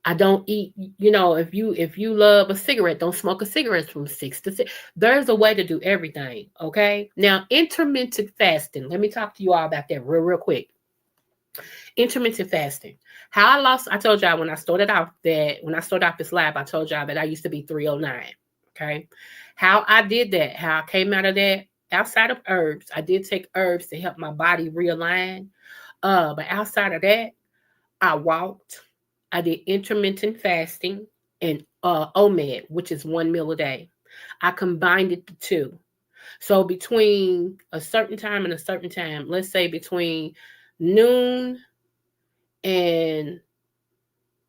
I don't eat, if you love a cigarette, don't smoke a cigarette from 6 to 6. There's a way to do everything, okay? Now, intermittent fasting. Let me talk to you all about that real quick. Intermittent fasting. I told y'all when I started off this lab, I told y'all that I used to be 309, okay? How I did that, how I came out of that, outside of herbs, I did take herbs to help my body realign. But outside of that, I walked. I did intermittent fasting and OMAD, which is 1 meal a day. I combined the two. So between a certain time and a certain time, let's say between noon and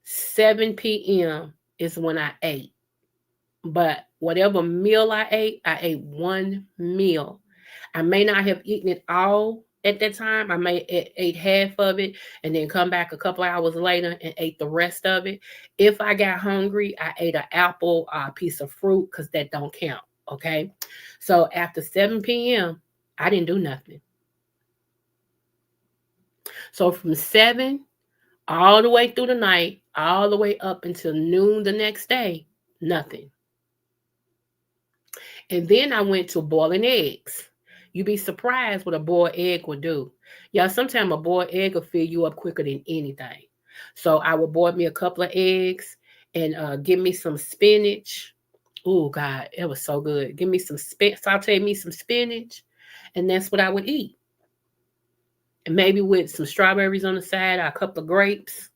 7 p.m. is when I ate. But whatever meal I ate 1 meal. I may not have eaten it all at that time. I may ate half of it and then come back a couple hours later and ate the rest of it. If I got hungry, I ate an apple or a piece of fruit because that don't count. Okay. So after 7 p.m., I didn't do nothing. So from 7 all the way through the night, all the way up until noon the next day, nothing. And then I went to boiling eggs. You'd be surprised what a boiled egg will do. Y'all, sometimes a boiled egg will fill you up quicker than anything. So I would boil me a couple of eggs and give me some spinach. Oh, God, it was so good. Give me saute me some spinach, and that's what I would eat. And maybe with some strawberries on the side, or a couple of grapes.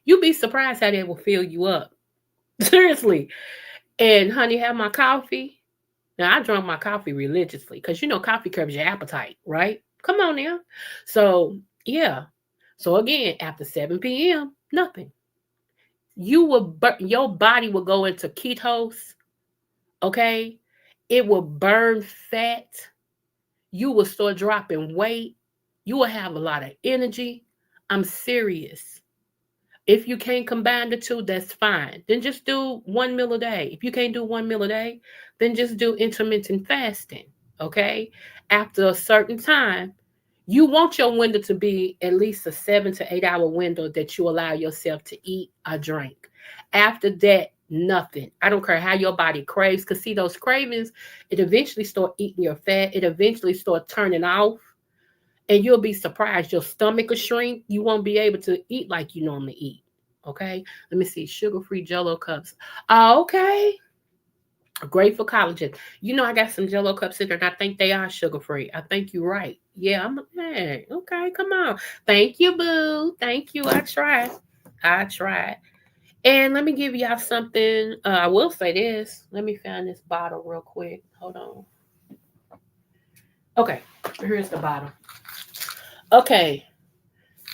You'd be surprised how that will fill you up. Seriously. And honey, have my coffee. Now, I drank my coffee religiously because, coffee curbs your appetite, right? Come on now. So, yeah. So, again, after 7 p.m., nothing. Your body will go into ketos, okay? It will burn fat. You will start dropping weight. You will have a lot of energy. I'm serious. If you can't combine the two, that's fine. Then just do 1 meal a day. If you can't do 1 meal a day, then just do intermittent fasting, okay? After a certain time, you want your window to be at least a 7 to 8 hour window that you allow yourself to eat or drink. After that, nothing. I don't care how your body craves, because see, those cravings, it eventually start eating your fat. It eventually start turning off. and you'll be surprised. Your stomach will shrink. You won't be able to eat like you normally eat. Okay. Let me see. Sugar-free Jello cups. Okay. Great for collagen. You know, I got some Jello cups in there, and I think they are sugar-free. I think you're right. Yeah, hey, okay, come on. Thank you, boo. Thank you. I tried. I tried. And let me give y'all something. I will say this. Let me find this bottle real quick. Hold on. Okay, here's the bottle. Okay,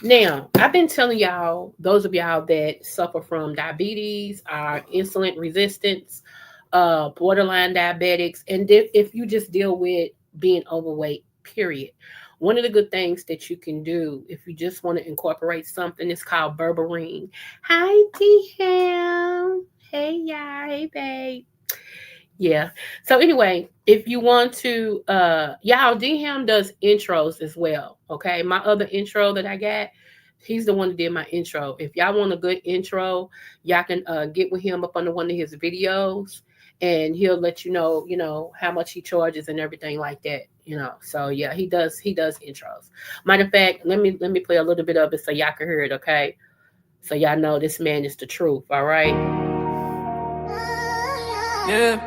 now I've been telling y'all, those of y'all that suffer from diabetes, are insulin resistance, borderline diabetics, and if you just deal with being overweight, period. One of the good things that you can do if you just want to incorporate something is called berberine. Hi, T-Ham. Hey, y'all. Hey, babe. Yeah. So anyway, if you want to, y'all, D-Ham does intros as well. Okay. My other intro that I got, he's the one that did my intro. If y'all want a good intro, y'all can get with him up under one of his videos, and he'll let you know how much he charges and everything like that. So yeah, he does intros. Matter of fact, let me play a little bit of it so y'all can hear it, okay? So y'all know this man is the truth, all right? Yeah.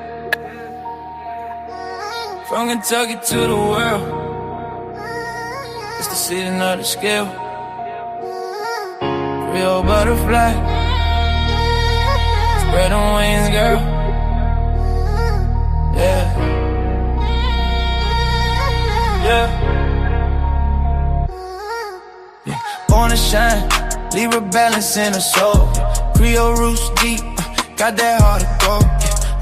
From Kentucky to the world, it's the season of the scale. Creole butterfly, spread them wings, girl. Yeah. Yeah. Born to shine, Libra balance in her soul. Creole roots deep, got that heart of gold.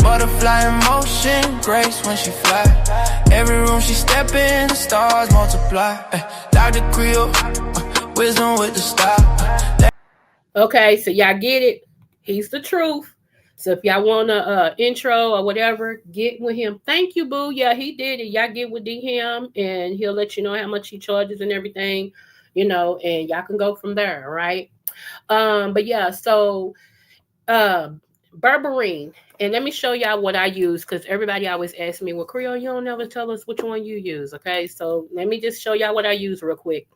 Butterfly in motion, grace when she fly. Every room she step in, the stars multiply. Dr.Creole, wisdom with the style. Okay, so y'all get it. He's the truth. So if y'all want a intro or whatever, get with him. Thank you, boo. Yeah, he did it. Y'all get with him, and he'll let you know how much he charges and everything, and y'all can go from there, right? But yeah, so berberine. And let me show y'all what I use, because everybody always asks me, well, Creole, you don't never tell us which one you use. Okay, so let me just show y'all what I use real quick.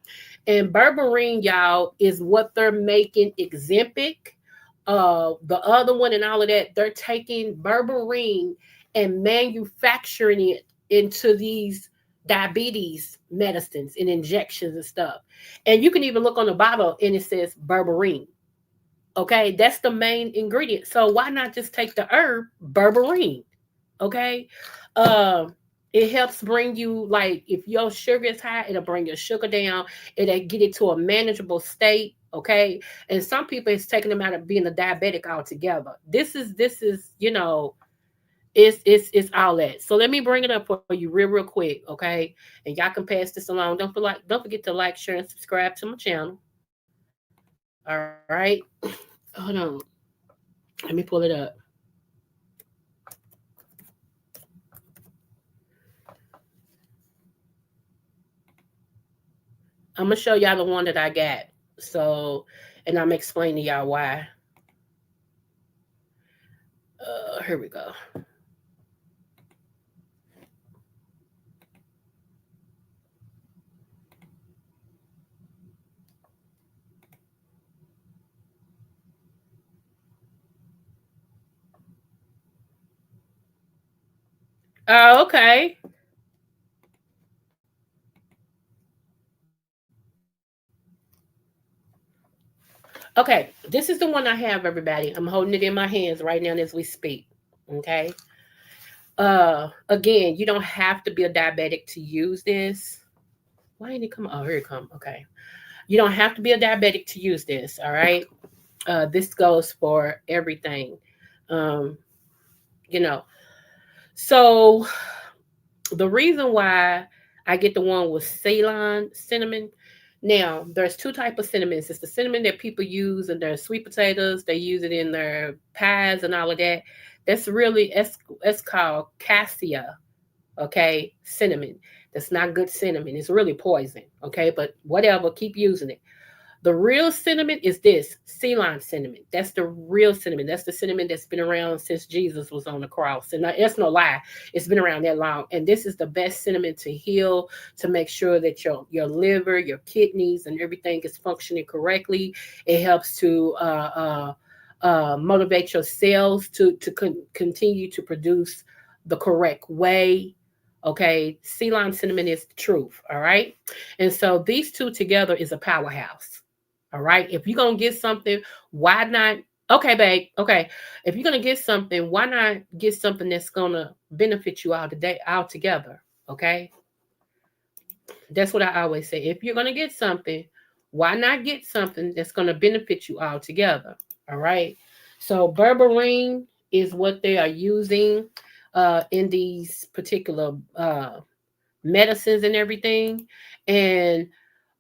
And berberine, y'all, is what they're making Ozempic. The other one and all of that, they're taking berberine and manufacturing it into these diabetes medicines and injections and stuff. And you can even look on the bottle and it says berberine. Okay, that's the main ingredient. So why not just take the herb berberine? Okay, it helps bring you, like, if your sugar is high, it'll bring your sugar down. It'll get it to a manageable state. Okay, and some people it's taking them out of being a diabetic altogether. It's all that. So let me bring it up for you real quick, okay? And y'all can pass this along. Don't forget to like, share, and subscribe to my channel. All right. Hold on. Let me pull it up. I'm gonna show y'all the one that I got. So, and I'm explaining to y'all why. Here we go. Oh, okay. Okay, this is the one I have, everybody. I'm holding it in my hands right now as we speak. Okay. Again, you don't have to be a diabetic to use this. Why didn't it come? Oh, here it come. Okay. You don't have to be a diabetic to use this. All right. This goes for everything. Um, you know. So the reason why I get the one with Ceylon cinnamon. Now, there's two type of cinnamons. It's the cinnamon that people use in their sweet potatoes. They use it in their pies and all of that. It's called cassia, okay? Cinnamon. That's not good cinnamon. It's really poison, okay? But whatever, keep using it. The real cinnamon is this Ceylon cinnamon. That's the real cinnamon. That's the cinnamon that's been around since Jesus was on the cross. And that's no lie. It's been around that long. And this is the best cinnamon to heal, to make sure that your liver, your kidneys, and everything is functioning correctly. It helps to motivate your cells to continue to produce the correct way. Okay, Ceylon cinnamon is the truth. All right, and so these two together is a powerhouse. All right, if you're gonna get something, why not? Okay, babe. Okay, if you're gonna get something, why not get something that's gonna benefit you all today, all together? Okay, that's what I always say. If you're gonna get something, why not get something that's gonna benefit you all together? All right. So berberine is what they are using in these particular medicines and everything. And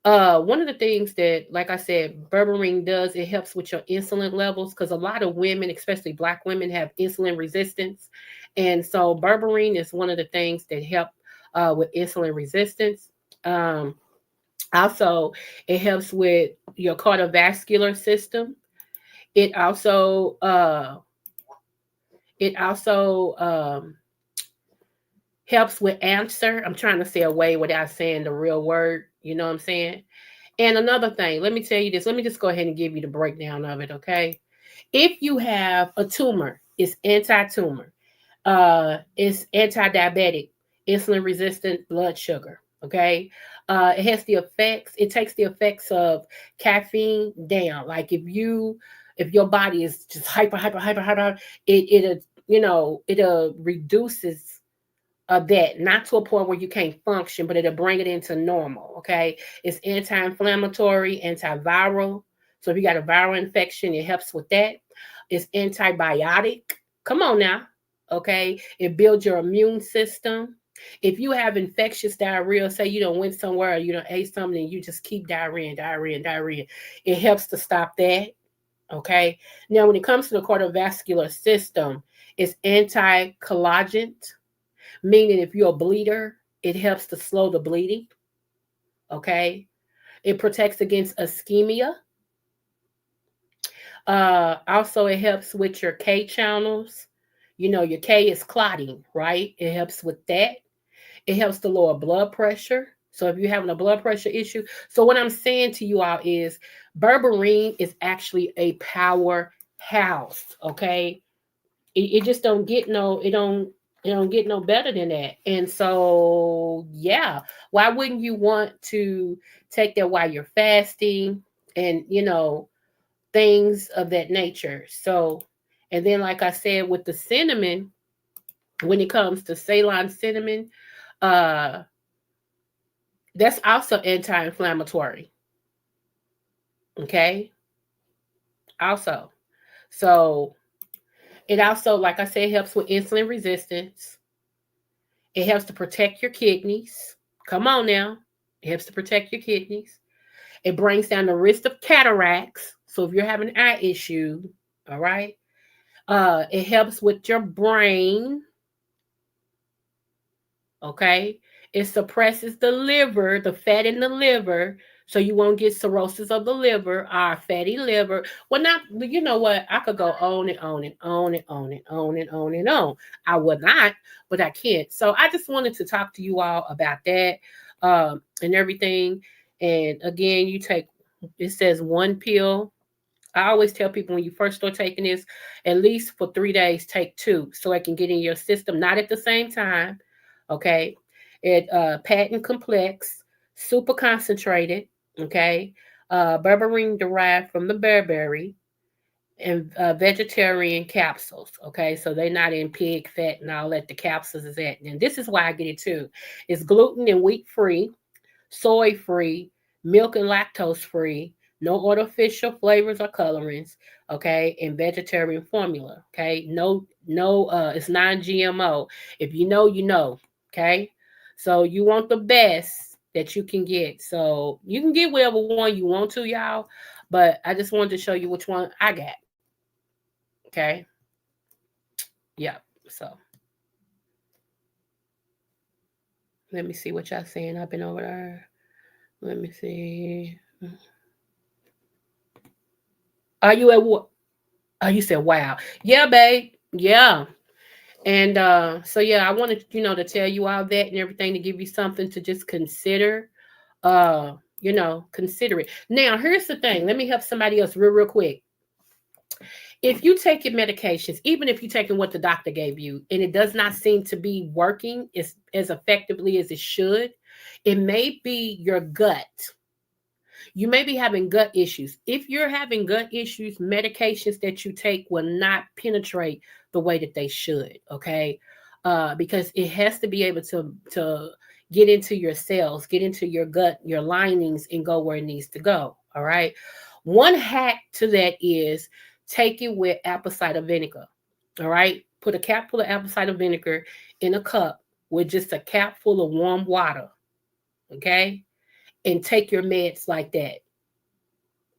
one of the things that, like I said, berberine does, it helps with your insulin levels because a lot of women, especially Black women, have insulin resistance, and so berberine is one of the things that help with insulin resistance. Um, Also, it helps with your cardiovascular system. It also helps with answer. I'm trying to say a way without saying the real word. You know what I'm saying? And another thing, let me tell you this. Let me just go ahead and give you the breakdown of it, okay? If you have a tumor, it's anti-tumor. It's anti-diabetic, insulin resistant blood sugar. Okay. It has the effects, it takes the effects of caffeine down. Like if your body is just hyper, it it reduces that, not to a point where you can't function, but it'll bring it into normal. Okay. It's anti-inflammatory, antiviral. So if you got a viral infection, it helps with that. It's antibiotic. Come on now. Okay. It builds your immune system. If you have infectious diarrhea, say you don't went somewhere or you don't ate something and you just keep diarrhea and diarrhea and diarrhea, it helps to stop that. Okay. Now, when it comes to the cardiovascular system, it's anti-collagen, meaning if you're a bleeder, it helps to slow the bleeding. Okay. It protects against ischemia. Also, it helps with your K channels. You know, your K is clotting, right? It helps with that. It helps to lower blood pressure. So if you're having a blood pressure issue, so what I'm saying to you all is berberine is actually a powerhouse. Okay, it just don't get no, it don't get no better than that. And so yeah, why wouldn't you want to take that while you're fasting and things of that nature? So, and then like I said with the cinnamon, when it comes to Ceylon cinnamon, uh that's also anti-inflammatory. Okay, also, so it also, like I said, helps with insulin resistance. It helps to protect your kidneys. Come on now. It helps to protect your kidneys. It brings down the risk of cataracts. So if you're having an eye issue, all right, it helps with your brain. Okay, it suppresses the liver, the fat in the liver, so you won't get cirrhosis of the liver or fatty liver. Well, not, you know what? I could go on and on and on and on and on and on and on. I would not, but I can't. So I just wanted to talk to you all about that and everything. And again, you take, it says one pill. I always tell people when you first start taking this, at least for 3 days, take two so it can get in your system, not at the same time. Okay. It patent complex, super concentrated. Okay. Berberine derived from the bearberry, and vegetarian capsules. Okay. So they're not in pig fat and all that. The capsules is at. And this is why I get it too. It's gluten and wheat free, soy free, milk and lactose free, no artificial flavors or colorings, okay, and vegetarian formula, okay? It's non-GMO. If you know, you know, okay? So you want the best that you can get. So you can get whatever one you want to, y'all, but I just wanted to show you which one I got, okay? Yeah, so let me see what y'all saying. I've been over there. Let me see. Are you at what? Oh, you said wow. Yeah, babe. Yeah. And so yeah, I wanted, to tell you all that and everything to give you something to just consider. Consider it. Now, here's the thing. Let me help somebody else real quick. If you take your medications, even if you're taking what the doctor gave you, and it does not seem to be working as effectively as it should, it may be your gut. You may be having gut issues. If you're having gut issues, medications that you take will not penetrate the way that they should. Okay, because it has to be able to get into your cells, get into your gut, your linings, and go where it needs to go. All right. One hack to that is take it with apple cider vinegar. All right. Put a cap full of apple cider vinegar in a cup with just a cap full of warm water. Okay. And take your meds like that.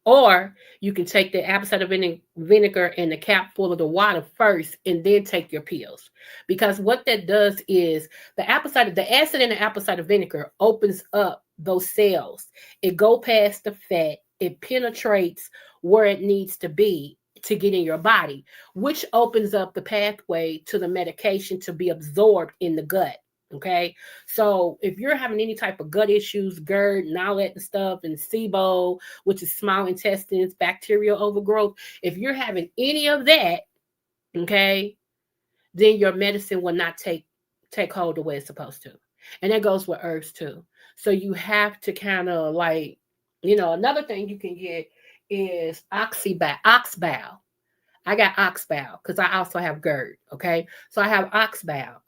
Or you can take the apple cider vinegar and the cap full of the water first and then take your pills. Because what that does is the acid in the apple cider vinegar opens up those cells. It go past the fat, it penetrates where it needs to be to get in your body, which opens up the pathway to the medication to be absorbed in the gut. Okay. So if you're having any type of gut issues, GERD and all that stuff, and SIBO, which is small intestines, bacterial overgrowth, if you're having any of that, okay, then your medicine will not take hold the way it's supposed to. And that goes with herbs too. So you have to kind of like, another thing you can get is oxbal. I got oxbal because I also have GERD. Okay. So I have oxbal,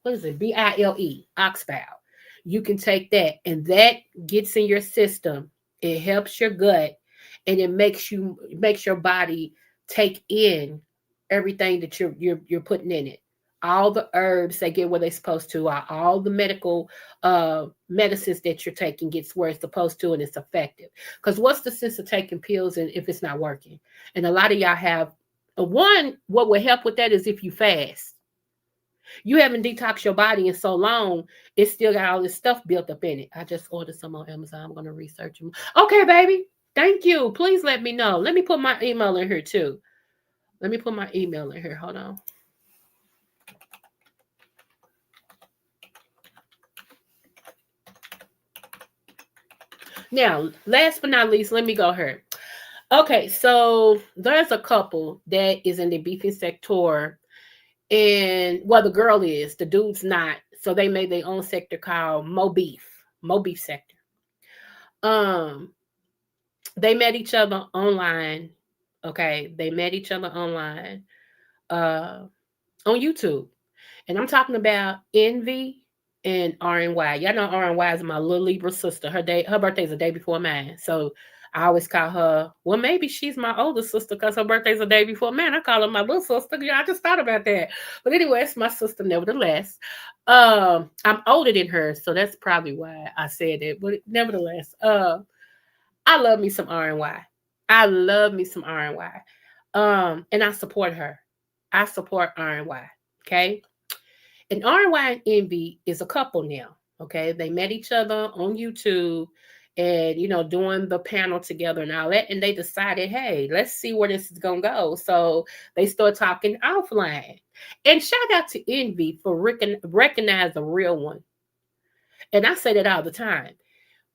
what is it? Bile, oxbal. You can take that and that gets in your system. It helps your gut and it makes your body take in everything that you're putting in it. All the herbs they get where they're supposed to. All the medical medicines that you're taking gets where it's supposed to, and it's effective. Because what's the sense of taking pills and if it's not working? And a lot of y'all have one. What will help with that is if you fast. You haven't detoxed your body in so long, it's still got all this stuff built up in it. I just ordered some on Amazon. I'm going to research them. Okay, baby. Thank you. Please let me know. Let me put my email in here too. Let me put my email in here. Hold on. Now, last but not least, let me go here. Okay, so there's a couple that is in the beefing sector, and well, the girl is, the dude's not. So they made their own sector called Mo Beef sector. Um, they met each other online. Okay, they met each other online uh, on YouTube, and I'm talking about Envy and RNY. Y'all know RNY is my little Libra sister. Her birthday's the day before mine, so I always call her. Well, maybe she's my older sister because her birthday's the day before mine. I call her my little sister. Yeah, I just thought about that. But anyway, it's my sister nevertheless. I'm older than her, so that's probably why I said it. But nevertheless, I love me some RNY. I love me some RNY. And I support her. I support RNY. Okay. And RNY and Envy is a couple now. Okay. They met each other on YouTube and, doing the panel together and all that. And they decided, hey, let's see where this is going to go. So they start talking offline. And shout out to Envy for recognize the real one. And I say that all the time.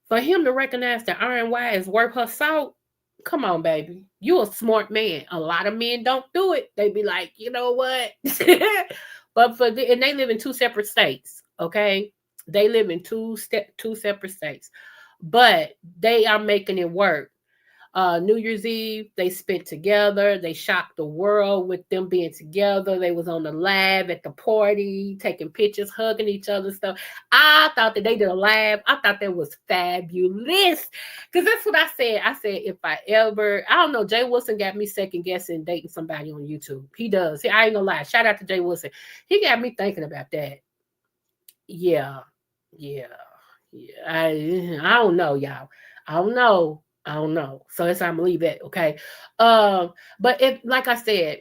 For him to recognize that RNY is worth her salt, come on, baby. You a smart man. A lot of men don't do it. They be like, you know what? But and they live in two separate states. Okay, they live in two separate states, but they are making it work. New Year's Eve, they spent together. They shocked the world with them being together. They was on the live at the party, taking pictures, hugging each other, stuff. I thought that they did a live. I thought that was fabulous. Because that's what I said. I said, if I don't know, Jay Wilson got me second guessing dating somebody on YouTube. He does. I ain't gonna lie. Shout out to Jay Wilson. He got me thinking about that. Yeah. Yeah. Yeah. I don't know, y'all. I don't know. I don't know. So that's how I'm gonna leave it. Okay. But if, like I said,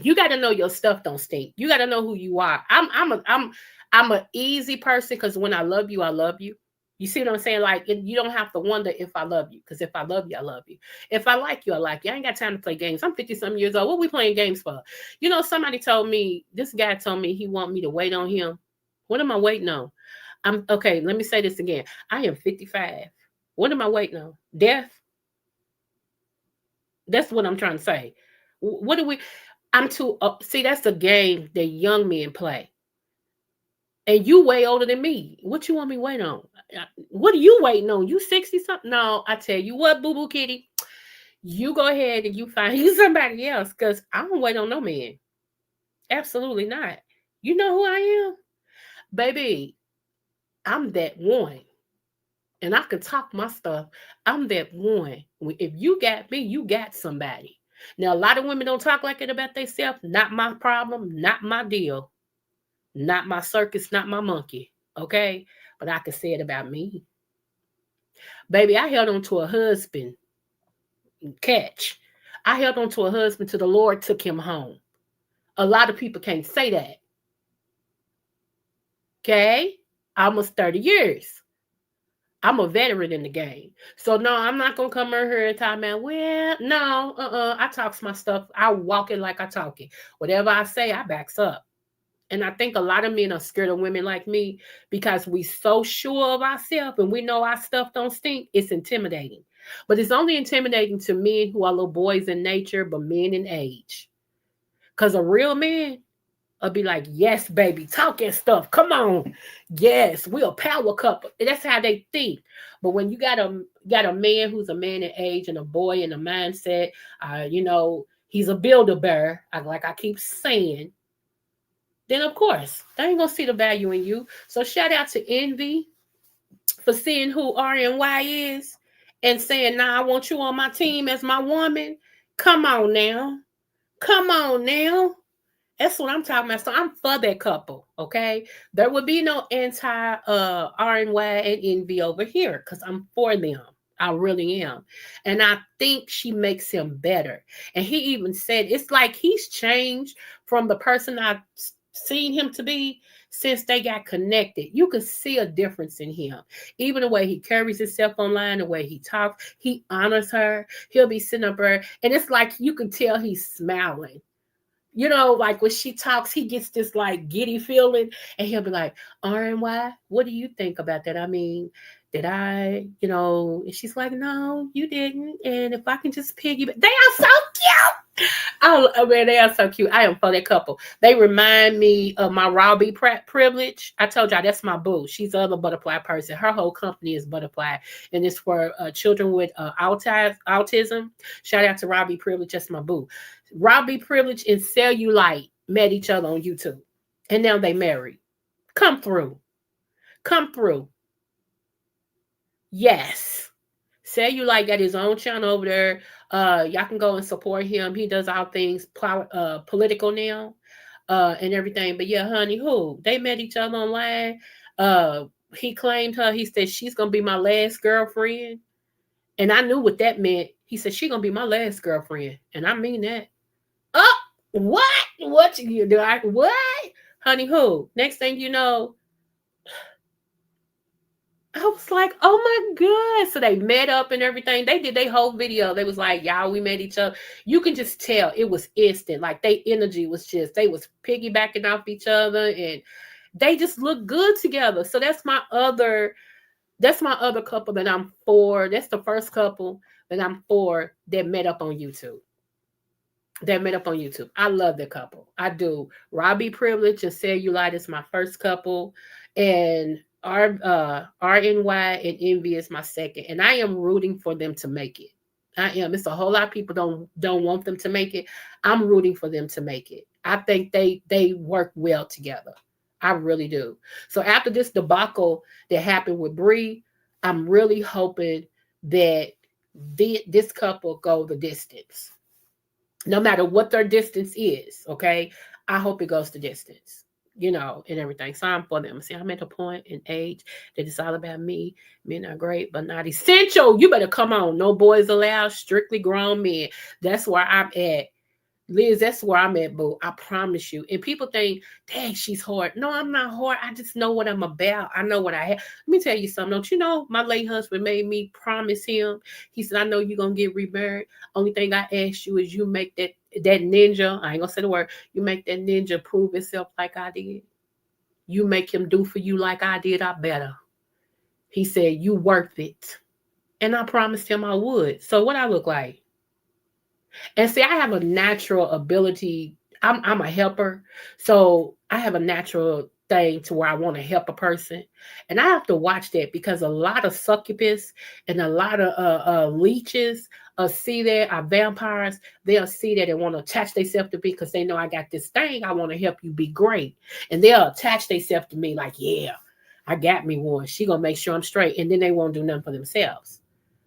you got to know your stuff don't stink. You got to know who you are. I'm a easy person because when I love you, I love you. You see what I'm saying? Like, you don't have to wonder if I love you, because if I love you, I love you. If I like you, I like you. I ain't got time to play games. I'm 50-something years old. What we playing games for? You know, somebody told me, this guy told me he want me to wait on him. What am I waiting on? I'm okay. Let me say this again. I am 55. What am I waiting on? Death? That's what I'm trying to say. What do we? I'm too. See, that's a game that young men play. And you way older than me. What you want me waiting on? What are you waiting on? You 60 something? No, I tell you what, boo boo kitty. You go ahead and you find you somebody else, because I don't wait on no man. Absolutely not. You know who I am? Baby, I'm that one. And I can talk my stuff. I'm that one. If you got me, you got somebody. Now, a lot of women don't talk like it about themselves. Not my problem, not my deal, not my circus, not my monkey. Okay? But I can say it about me. Baby, I held on to a husband. Catch. I held on to a husband till the Lord took him home. A lot of people can't say that. Okay? Almost 30 years. I'm a veteran in the game. So no, I'm not gonna come over here and talk about, well, no, I talks my stuff. I walk it like I talk it. Whatever I say, I backs up. And I think a lot of men are scared of women like me because we so sure of ourselves and we know our stuff don't stink. It's intimidating. But it's only intimidating to men who are little boys in nature, but men in age. Because a real man, I'll be like, yes, baby, talking stuff. Come on. Yes, we're a power couple. That's how they think. But when you got a man who's a man in age and a boy in a mindset, he's a builder bear, like I keep saying, then of course, they ain't gonna see the value in you. So shout out to Envy for seeing who R&Y is and saying, nah, I want you on my team as my woman. Come on now. Come on now. That's what I'm talking about. So I'm for that couple, okay? There would be no anti R&Y and Envy over here because I'm for them. I really am. And I think she makes him better. And he even said it's like he's changed from the person I've seen him to be since they got connected. You can see a difference in him. Even the way he carries himself online, the way he talks, he honors her. He'll be sitting up there, and it's like you can tell he's smiling. You know, like when she talks, he gets this like giddy feeling, and he'll be like, R&Y, what do you think about that? I mean, did I, and she's like, no, you didn't. And if I can just piggyback, they are so cute. Oh man, they are so cute. I am for that couple. They remind me of my Robbie Privilege. I told y'all that's my boo. She's the other butterfly person. Her whole company is butterfly, and it's for children with autism. Shout out to Robbie Privilege. That's my boo. Robbie Privilege and Cellulite met each other on YouTube, and now they married. Come through. Come through. Yes. Cellulite got his own channel over there. Y'all can go and support him. He does all things political now and everything. But yeah, honey, they met each other online. He claimed her. He said, she's going to be my last girlfriend. And I knew what that meant. He said, she's going to be my last girlfriend. And I mean that. Oh, what? What you do? What? Honey, next thing you know, I was like, oh my God. So they met up and everything. They did their whole video. They was like, y'all, we met each other. You can just tell it was instant. Like their energy was just, they was piggybacking off each other and they just look good together. So that's my other couple that I'm for. That's the first couple that I'm for that met up on YouTube. I love the couple. I do. Robbie Privilege and Cellulite is my first couple. And RNY and Envy is my second. And I am rooting for them to make it. I am. It's a whole lot of people don't want them to make it. I'm rooting for them to make it. I think they work well together. I really do. So after this debacle that happened with Bree, I'm really hoping that this couple go the distance. No matter what their distance is, okay? I hope it goes the distance, and everything. So I'm for them. See, I'm at a point in age that it's all about me. Men are great, but not essential. You better come on. No boys allowed, strictly grown men. That's where I'm at. Liz, that's where I'm at, boo. I promise you. And people think, dang, she's hard. No, I'm not hard. I just know what I'm about. I know what I have. Let me tell you something. Don't you know my late husband made me promise him? He said, I know you're gonna get remarried. Only thing I ask you is you make that ninja, I ain't gonna say the word, you make that ninja prove itself like I did. You make him do for you like I did, I better. He said, you worth it. And I promised him I would. So what I look like? And see, I have a natural ability. I'm a helper. So I have a natural thing to where I want to help a person. And I have to watch that because a lot of succubus and a lot of leeches see that, are vampires, they'll see that and want to attach themselves to me because they know I got this thing. I want to help you be great. And they'll attach themselves to me like, yeah, I got me one. She going to make sure I'm straight. And then they won't do nothing for themselves.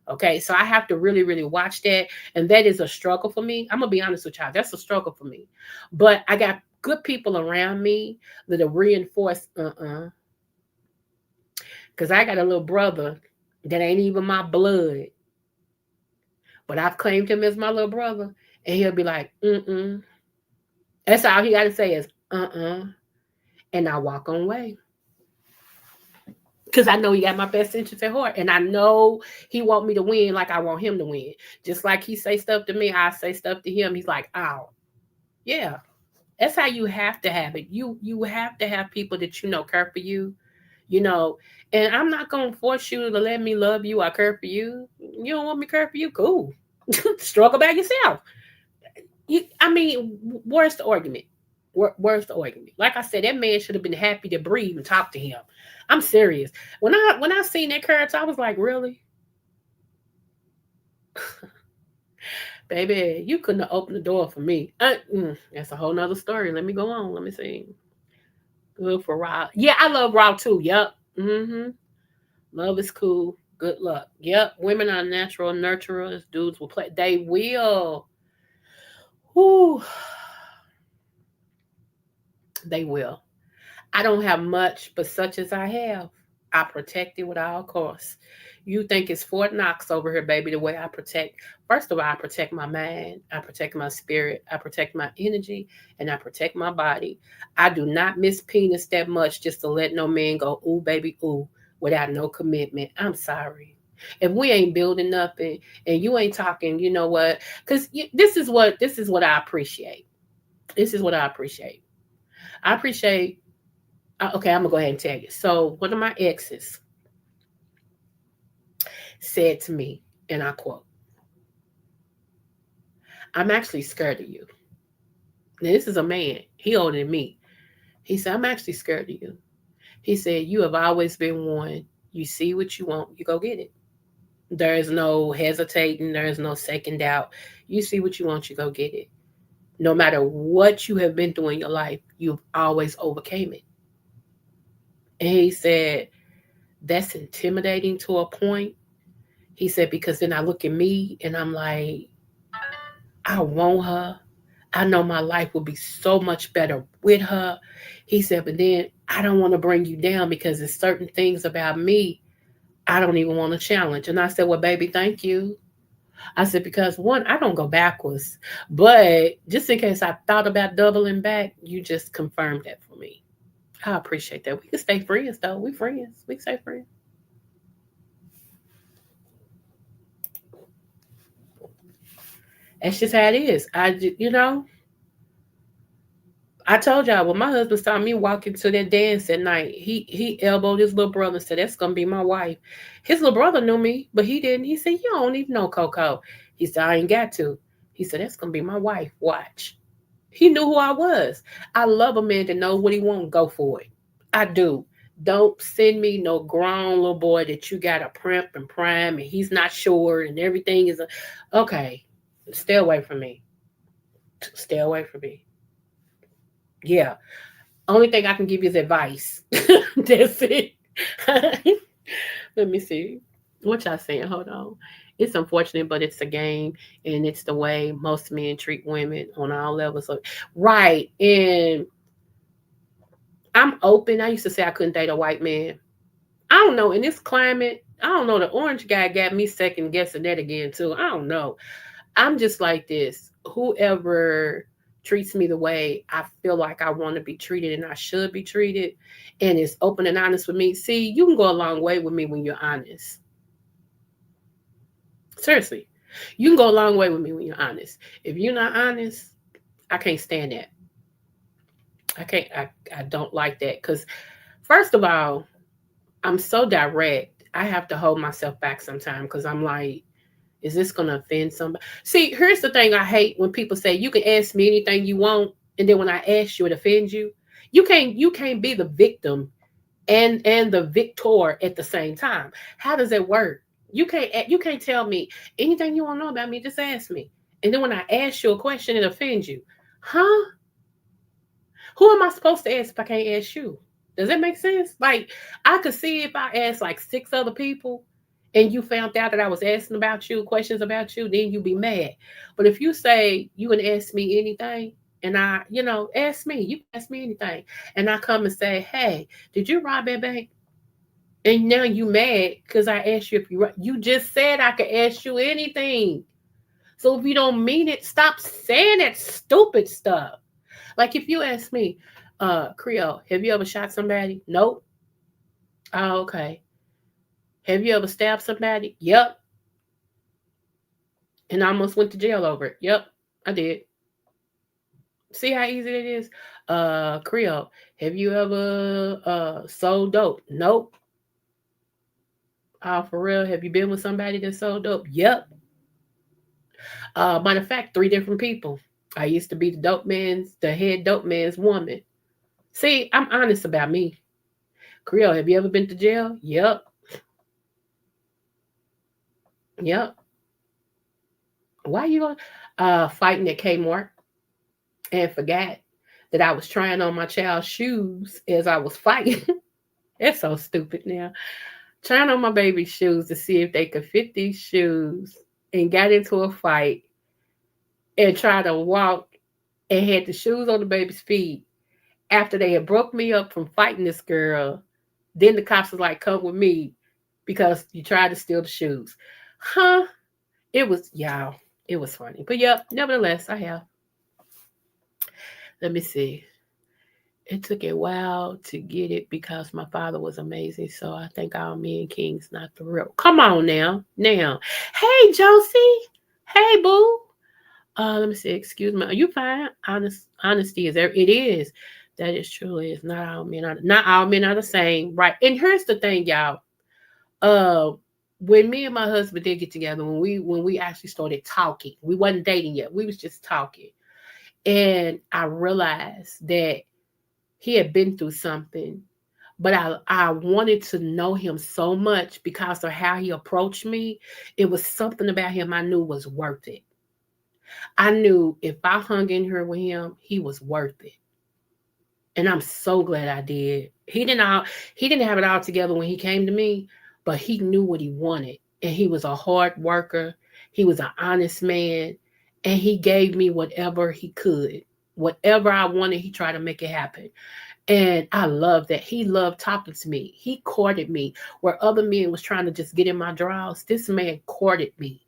Okay, so I have to really, really watch that. And that is a struggle for me. I'm going to be honest with y'all. That's a struggle for me. But I got good people around me that are reinforced. Because I got a little brother that ain't even my blood. But I've claimed him as my little brother. And he'll be like, mm-mm. That's all he got to say is, uh-uh. And I walk on way. Because I know he got my best interest at heart. And I know he want me to win like I want him to win. Just like he say stuff to me, I say stuff to him. He's like, oh, yeah. That's how you have to have it. You have to have people that you know care for you, you know. And I'm not going to force you to let me love you or care for you. You don't want me to care for you? Cool. Struggle by yourself. Where's the argument? Where's the argument? Like I said, that man should have been happy to breathe and talk to him. I'm serious. When I seen that character, I was like, really? Baby, you couldn't have opened the door for me. That's a whole nother story. Let me go on. Let me see. Good for Raw. Yeah, I love Raw too. Yep. Love is cool. Good luck. Yep. Women are natural nurturers. Dudes will play. They will. Whew. They will. I don't have much, but such as I have, I protect it with all costs. You think it's Fort Knox over here, baby, the way I protect. First of all, I protect my mind, I protect my spirit, I protect my energy, and I protect my body. I do not miss penis that much just to let no man go, ooh, baby, ooh, without no commitment. I'm sorry. If we ain't building nothing and you ain't talking, you know what? Because this is what I appreciate. This is what I appreciate. I appreciate okay, I'm gonna go ahead and tell you. So one of my exes said to me, and I quote, I'm actually scared of you. Now, this is a man. He older than me. He said, I'm actually scared of you. He said, you have always been one. You see what you want, you go get it. There is no hesitating. There is no second doubt. You see what you want, you go get it. No matter what you have been through in your life, you've always overcame it. And he said, that's intimidating to a point. He said, because then I look at me and I'm like, I want her. I know my life will be so much better with her. He said, but then I don't want to bring you down because there's certain things about me I don't even want to challenge. And I said, well, baby, thank you. I said, because one, I don't go backwards. But just in case I thought about doubling back, you just confirmed that for me. I appreciate that. We can stay friends, though. We friends. We can stay friends. That's just how it is. I told y'all when my husband saw me walking to that dance at night, he elbowed his little brother and said, that's gonna be my wife. His little brother knew me, but he didn't. He said, you don't even know Coco. He said, I ain't got to. He said, that's gonna be my wife. Watch. He knew who I was. I love a man that knows what he wants, go for it. I do. Don't send me no grown little boy that you got a primp and prime and he's not sure and everything is okay. Stay away from me. Stay away from me. Yeah. Only thing I can give you is advice. That's it. Let me see. What y'all saying? Hold on. It's unfortunate, but it's a game, and it's the way most men treat women on all levels. Right. And I'm open. I used to say I couldn't date a white man. I don't know. In this climate, I don't know. The orange guy got me second guessing that again, too. I don't know. I'm just like this. Whoever treats me the way I feel like I want to be treated and I should be treated, and is open and honest with me. See, you can go a long way with me when you're honest. Seriously, you can go a long way with me when you're honest. If you're not honest, I can't stand that. I can't. I don't like that because first of all, I'm so direct. I have to hold myself back sometimes because I'm like, is this gonna offend somebody? See, here's the thing I hate when people say you can ask me anything you want, and then when I ask you, it offends you. You can't be the victim and the victor at the same time. How does that work? You can't tell me anything you want to know about me. Just ask me, and then when I ask you a question, it offends you, huh? Who am I supposed to ask if I can't ask you? Does that make sense? Like, I could see if I asked like six other people and you found out that I was asking about you, questions about you, then you'd be mad. But if you say you can ask me anything, and ask me, you can ask me anything. And I come and say, hey, did you rob that bank? And now you mad because I asked you if you just said I could ask you anything. So if you don't mean it, stop saying that stupid stuff. Like if you ask me, Creole, have you ever shot somebody? Nope. Oh, okay. Have you ever stabbed somebody? Yep. And I almost went to jail over it. Yep, I did. See how easy it is? Creole, have you ever sold dope? Nope. Oh, for real? Have you been with somebody that sold dope? Yep. Matter of fact, three different people. I used to be the head dope man's woman. See, I'm honest about me. Creole, have you ever been to jail? Yep. Yep. Why you going fighting at Kmart and forgot that I was trying on my child's shoes as I was fighting? It's so stupid now. Trying on my baby's shoes to see if they could fit these shoes, and got into a fight and tried to walk and had the shoes on the baby's feet after they had broke me up from fighting this girl. Then the cops was like, come with me because you tried to steal the shoes. Huh? It was, y'all, it was funny. But yep, nevertheless, I have. Let me see. It took a while to get it because my father was amazing. So I think all men kings, not the real. Come on now. Now. Hey, Josie. Hey, boo. Let me see. Excuse me. Are you fine? Honesty is there. It is. That is truly is not all men are the same. Right. And here's the thing, y'all. Uh when me and my husband did get together, when we actually started talking, we wasn't dating yet. We was just talking. And I realized that he had been through something, but I wanted to know him so much because of how he approached me. It was something about him I knew was worth it. I knew if I hung in here with him, he was worth it. And I'm so glad I did. He didn't have it all together when he came to me, but he knew what he wanted. And he was a hard worker. He was an honest man. And he gave me whatever he could. Whatever I wanted, he tried to make it happen. And I love that. He loved talking to me. He courted me where other men was trying to just get in my drawers. This man courted me.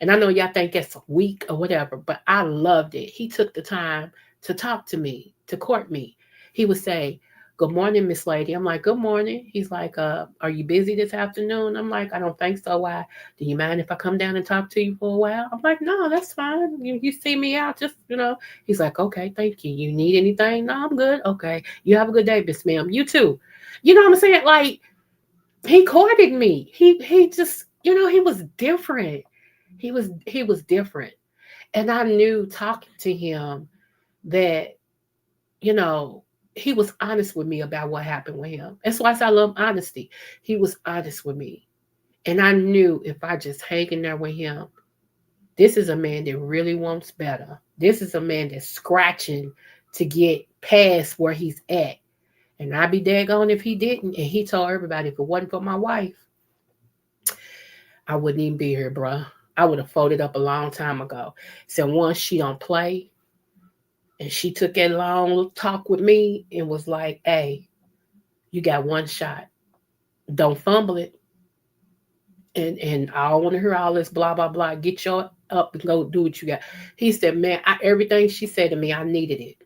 And I know y'all think that's weak or whatever, but I loved it. He took the time to talk to me, to court me. He would say, good morning, Miss Lady. I'm like, good morning. He's like, are you busy this afternoon? I'm like, I don't think so. Why? Do you mind if I come down and talk to you for a while? I'm like, no, that's fine. You see me out, just. He's like, okay, thank you. You need anything? No, I'm good. Okay. You have a good day, Miss Ma'am. You too. You know what I'm saying? Like, he courted me. He just, he was different. He was different. And I knew talking to him that, you know, he was honest with me about what happened with him. That's why I say I love honesty. He was honest with me. And I knew if I just hang in there with him, this is a man that really wants better. This is a man that's scratching to get past where he's at. And I'd be daggone if he didn't. And he told everybody if it wasn't for my wife, I wouldn't even be here, bruh. I would have folded up a long time ago. So once she don't play, and she took that long talk with me and was like, hey, you got one shot. Don't fumble it. And I don't want to hear all this blah blah blah. Get your up and go do what you got. He said, man, everything she said to me, I needed it.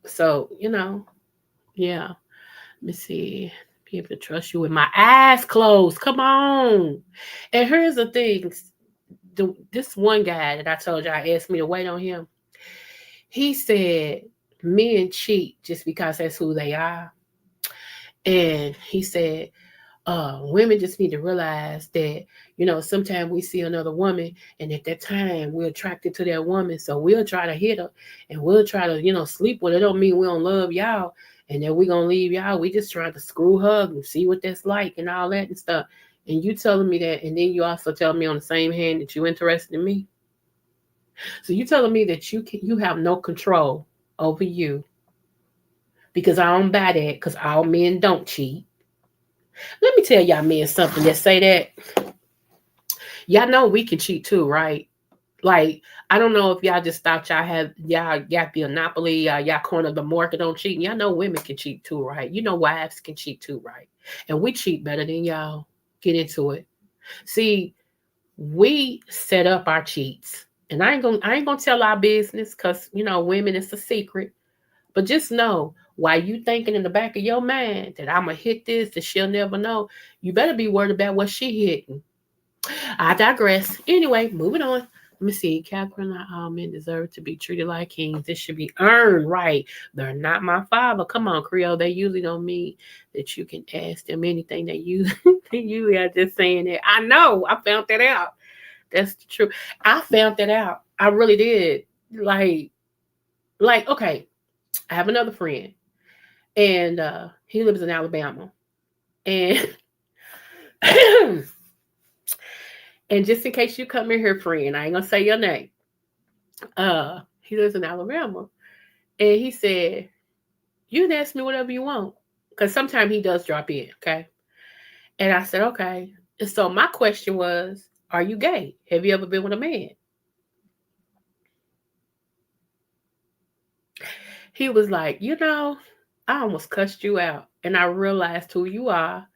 So, yeah. Let me see. Be able to trust you with my eyes closed. Come on. And here's the thing. This one guy that I told you I asked me to wait on him. He said men cheat just because that's who they are. And he said women just need to realize that, sometimes we see another woman and at that time we're attracted to that woman. So we'll try to hit her and we'll try to, sleep with her. It don't mean we don't love y'all and then we're going to leave y'all. We just trying to screw hug and see what that's like and all that and stuff. And you telling me that, and then you also tell me on the same hand that you're interested in me. So you telling me that you have no control over you because I don't buy that because all men don't cheat. Let me tell y'all men something that say that. Y'all know we can cheat too, right? Like, I don't know if y'all just thought y'all got the monopoly, y'all corner the market on cheating. Y'all know women can cheat too, right? You know wives can cheat too, right? And we cheat better than y'all. Get into it. See, we set up our cheats. And I ain't gonna tell our business because women, it's a secret. But just know, while you thinking in the back of your mind that I'm gonna hit this, that she'll never know, you better be worried about what she hitting. I digress. Anyway, moving on. Let me see. Catherine, not all men deserve to be treated like kings. This should be earned, right? They're not my father. Come on, Creole. They usually don't mean that you can ask them anything. They usually are just saying that. I know. I found that out. That's the truth. I found that out. I really did. Okay. I have another friend, and he lives in Alabama, and and just in case you come in here, friend, I ain't gonna say your name. He lives in Alabama, and he said, "You can ask me whatever you want," because sometimes he does drop in. Okay, and I said, "Okay." And so my question was, "Are you gay? Have you ever been with a man?" He was like, I almost cussed you out, and I realized who you are.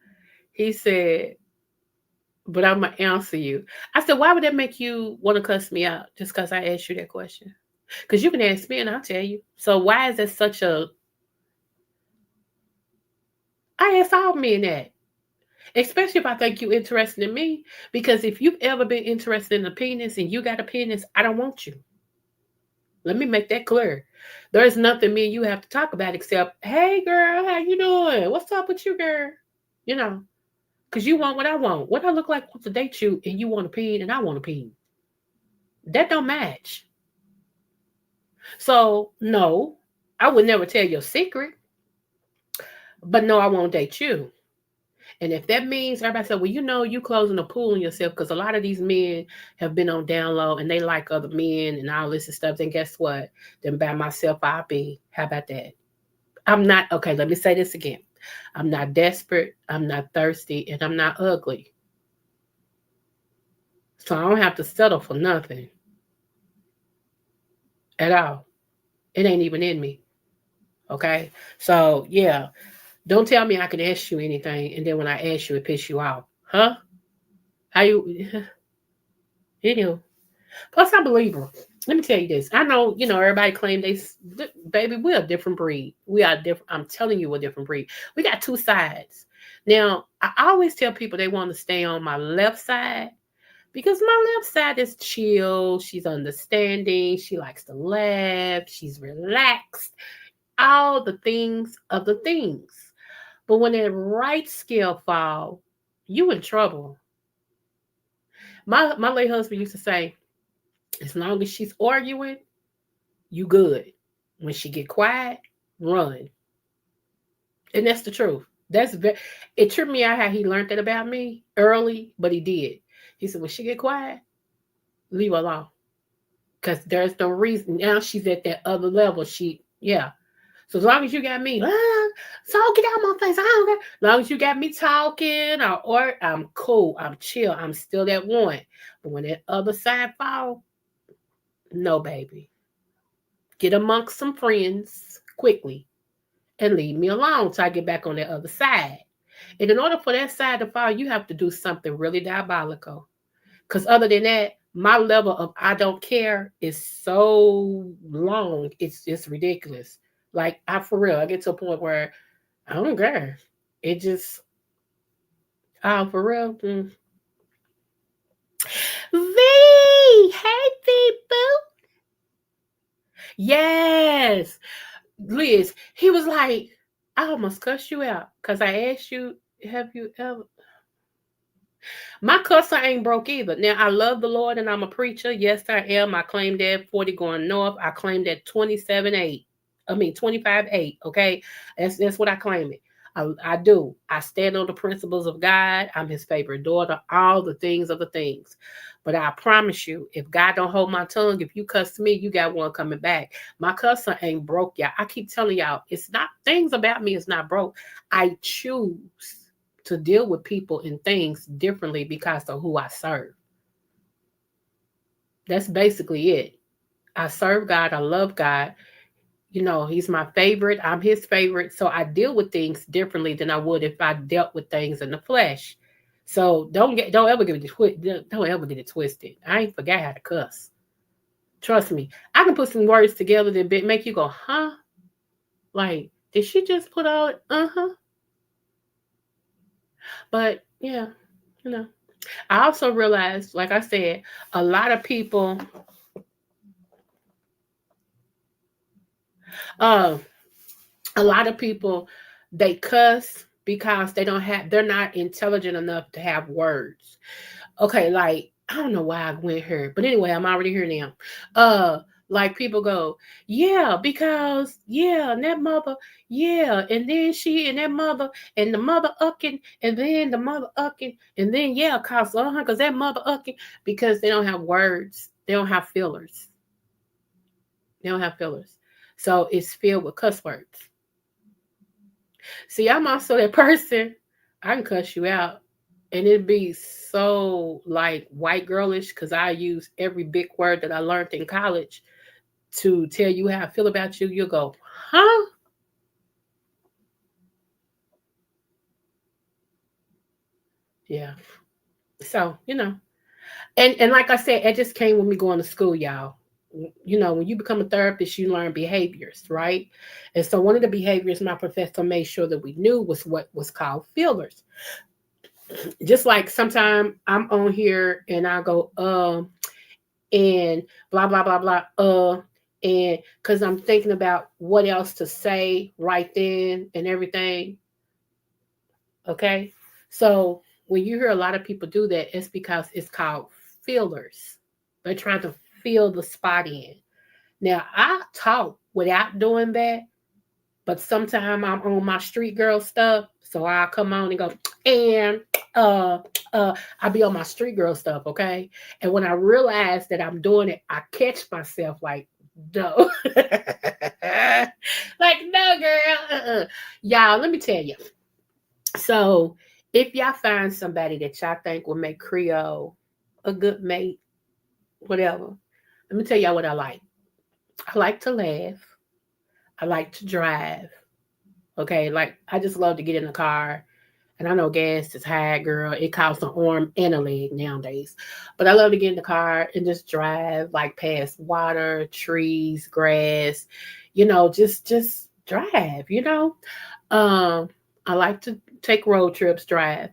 He said, but I'm gonna answer you. I said, why would that make you want to cuss me out just because I asked you that question? Because you can ask me and I'll tell you. So why is that such a? I ask all men that, especially if I think you're interested in me. Because if you've ever been interested in a penis and you got a penis, I don't want you. Let me make that clear. There's nothing me and you have to talk about except, hey girl, how you doing? What's up with you, girl? You know, because you want what I want. What I look like to date you and you want a peen and I want a peen. That don't match. So no, I would never tell your secret. But no, I won't date you. And if that means everybody said, well, you closing the pool on yourself because a lot of these men have been on down low and they like other men and all this and stuff, then guess what? Then by myself, I'll be. How about that? I'm not, okay, let me say this again. I'm not desperate, I'm not thirsty, and I'm not ugly. So I don't have to settle for nothing at all. It ain't even in me. Okay? So, yeah, don't tell me I can ask you anything and then when I ask you, it piss you off. Huh? How you, anyway. Plus, I believe her. Let me tell you this. I know, everybody claim baby, we're a different breed. We are different. I'm telling you, we're a different breed. We got two sides. Now, I always tell people they want to stay on my left side because my left side is chill. She's understanding. She likes to laugh. She's relaxed. All the things of the things. But when that right scale fall, you in trouble. My late husband used to say, as long as she's arguing, you good. When she get quiet, run. And that's the truth. It tripped me out how he learned that about me early, but he did. He said, when she get quiet, leave her alone. Because there's no reason. Now she's at that other level. Yeah. So as long as you got me, so get out my face. I don't care. As long as you got me talking or I'm cool. I'm chill. I'm still that one. But when that other side fall, no, baby. Get amongst some friends quickly and leave me alone till I get back on the other side. And in order for that side to fall, you have to do something really diabolical. Because other than that, my level of I don't care is so long. It's ridiculous. Like I for real, I get to a point where I don't care. It just for real. V, hey people. Yes, Liz. He was like, I almost cussed you out because I asked you, have you ever? My cusser ain't broke either. Now I love the Lord and I'm a preacher. Yes, I am. I claim that 40 going north. I claim that 27-8. I mean 25-8. Okay. That's what I claim it. I do. I stand on the principles of God. I'm his favorite daughter, all the things of the things. But I promise you, if God don't hold my tongue, if you cuss me, you got one coming back. My cusser ain't broke, y'all. I keep telling y'all, it's not things about me is not broke. I choose to deal with people and things differently because of who I serve. That's basically it. I serve God. I love God. You know, he's my favorite. I'm his favorite. So I deal with things differently than I would if I dealt with things in the flesh. So don't ever don't ever get it twisted. I ain't forgot how to cuss. Trust me. I can put some words together that make you go, huh? Like, did she just put all uh-huh? But yeah, you know. I also realized, like I said, a lot of people, uh, a lot of people, they cuss because they're not intelligent enough to have words. Okay, like I don't know why I went here, but anyway, I'm already here now. Like people go, yeah, because yeah, and that mother, yeah, and then she and that mother and the mother ucking, and then the mother ucking, and then yeah, cause that mother ucking because they don't have words, they don't have fillers, they don't have fillers, so it's filled with cuss words. See, I'm also that person. I can cuss you out, and it'd be so like white girlish because I use every big word that I learned in college to tell you how I feel about you. You'll go, huh? Yeah. So and like I said, it just came with me going to school, y'all. You know, when you become a therapist, you learn behaviors, right? And so one of the behaviors my professor made sure that we knew was what was called fillers. Just like sometimes I'm on here and I go, and blah blah blah blah and because I'm thinking about what else to say right then and everything. Okay, so when you hear a lot of people do that, it's because it's called fillers. They're trying to fill the spot in. Now I talk without doing that, but sometimes I'm on my street girl stuff, so I'll come on and go and uh I'll be on my street girl stuff, okay? And when I realize that I'm doing it, I catch myself like, no. Like, no, girl. Y'all, let me tell you. So if y'all find somebody that y'all think will make Creole a good mate, whatever, let me tell y'all what I like. I like to laugh. I like to drive. Okay, like I just love to get in the car. And I know gas is high, girl. It costs an arm and a leg nowadays. But I love to get in the car and just drive, like past water, trees, grass, just drive. Um, I like to take road trips, drive.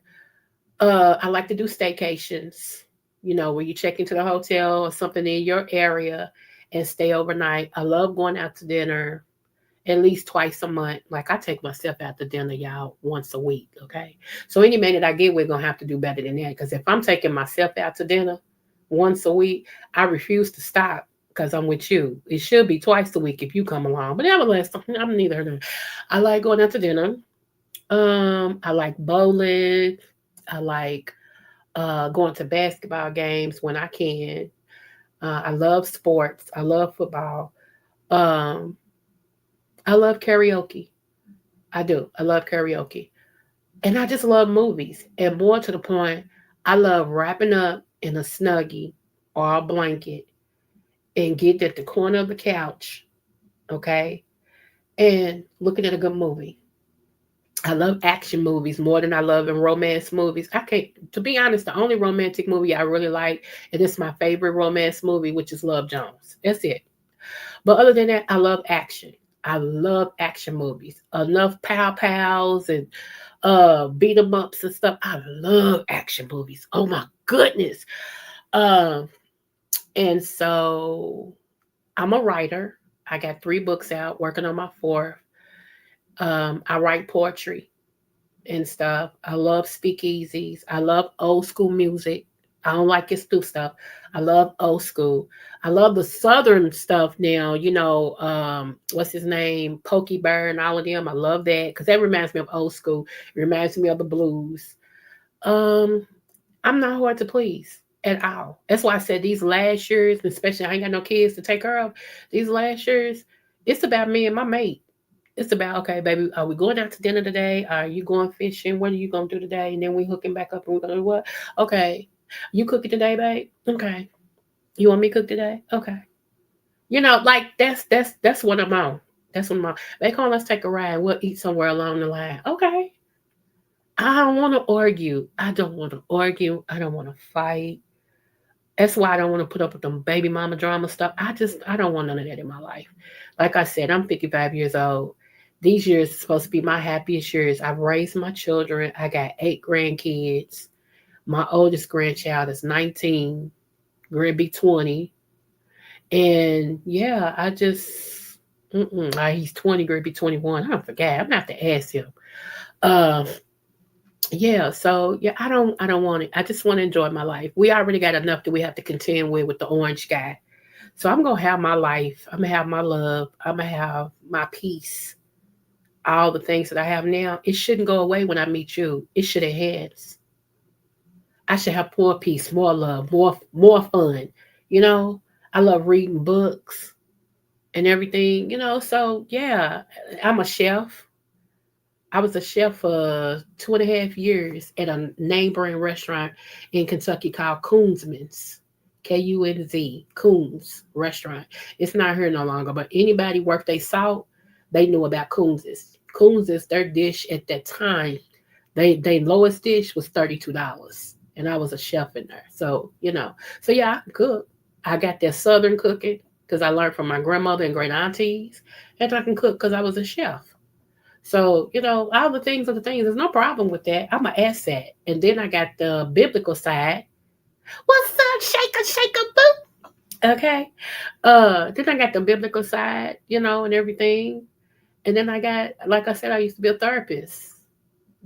I like to do staycations, where you check into the hotel or something in your area and stay overnight. I love going out to dinner at least twice a month. Like I take myself out to dinner, y'all, once a week. Okay. So any man that I get with gonna have to do better than that. Because if I'm taking myself out to dinner once a week, I refuse to stop because I'm with you. It should be twice a week if you come along. But nevertheless, I'm neither. I like going out to dinner. I like bowling. I like going to basketball games when I can. I love sports. I love football. Um, I love karaoke. I do. I love karaoke. And I just love movies. And more to the point, I love wrapping up in a snuggie or a blanket and get at the corner of the couch, okay, and looking at a good movie. I love action movies more than I love in romance movies. I can't, to be honest, the only romantic movie I really like, and it's my favorite romance movie, which is Love Jones. That's it. But other than that, I love action. I love action movies. Enough pow pows and beat 'em ups and stuff. I love action movies. Oh my goodness. Um, and so I'm a writer. I got 3 books out, working on my fourth. I write poetry and stuff. I love speakeasies. I love old school music. I don't like this new stuff. I love old school. I love the southern stuff now. What's his name? Pokey Bear and all of them. I love that because that reminds me of old school. It reminds me of the blues. Um, I'm not hard to please at all. That's why I said these last years, especially I ain't got no kids to take care of. These last years, it's about me and my mate. It's about, okay, baby, are we going out to dinner today? Are you going fishing? What are you gonna do today? And then we hooking back up and we're gonna do what? Okay. You cooking today, babe? Okay. You want me to cook today? Okay. Like that's what I'm on. That's what I'm on. They call us take a ride. We'll eat somewhere along the line. Okay. I don't want to argue. I don't want to argue. I don't want to fight. That's why I don't want to put up with them baby mama drama stuff. I don't want none of that in my life. Like I said, I'm 55 years old. These years are supposed to be my happiest years. I've raised my children. I got 8 grandkids. My oldest grandchild is 19, going to be 20. And yeah, he's 20, going to be 21. I don't forget. I'm going to have to ask him. Uh, yeah, so yeah, I don't want it. I just want to enjoy my life. We already got enough that we have to contend with the orange guy. So I'm gonna have my life. I'm gonna have my love. I'm gonna have my peace. All the things that I have now. It shouldn't go away when I meet you. It should enhance. I should have more peace, more love, more fun. You know, I love reading books and everything. So yeah, I'm a chef. I was a chef for 2.5 years at a name brand restaurant in Kentucky called Coonsman's. Kunz, Coons restaurant. It's not here no longer, but anybody worth they salt, they knew about Coons's. Coons's, their dish at that time, they lowest dish was $32. And I was a chef in there. So yeah, I can cook. I got that southern cooking because I learned from my grandmother and great aunties. And I can cook because I was a chef. So, all the things are the things. There's no problem with that. I'm an asset. And then I got the biblical side. What's up, shaker, shaker, boo? Okay. Then I got the biblical side, and everything. And then I got, like I said, I used to be a therapist.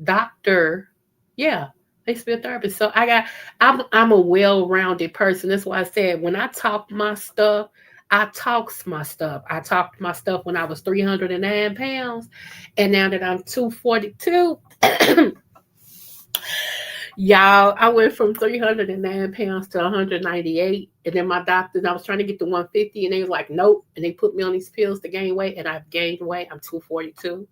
Doctor. Yeah. I used to be a therapist. So I'm a well-rounded person. That's why I said when I talk my stuff, I talks my stuff. I talked my stuff when I was 309 pounds. And now that I'm 242, y'all, I went from 309 pounds to 198. And then my doctors, I was trying to get to 150, and they was like, nope. And they put me on these pills to gain weight, and I've gained weight. I'm 242.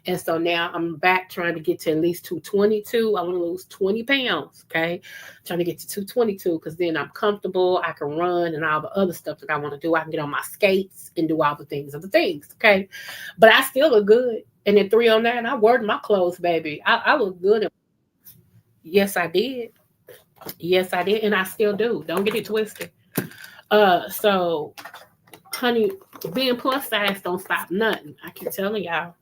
And so now I'm back trying to get to at least 222. I want to lose 20 pounds. Okay. Trying to get to 222 because then I'm comfortable. I can run and all the other stuff that I want to do. I can get on my skates and do all the things of the things. Okay. But I still look good. And at 309, I wore my clothes, baby. I look good. Yes, I did. Yes, I did. And I still do. Don't get it twisted. So, honey, being plus size don't stop nothing. I keep telling y'all.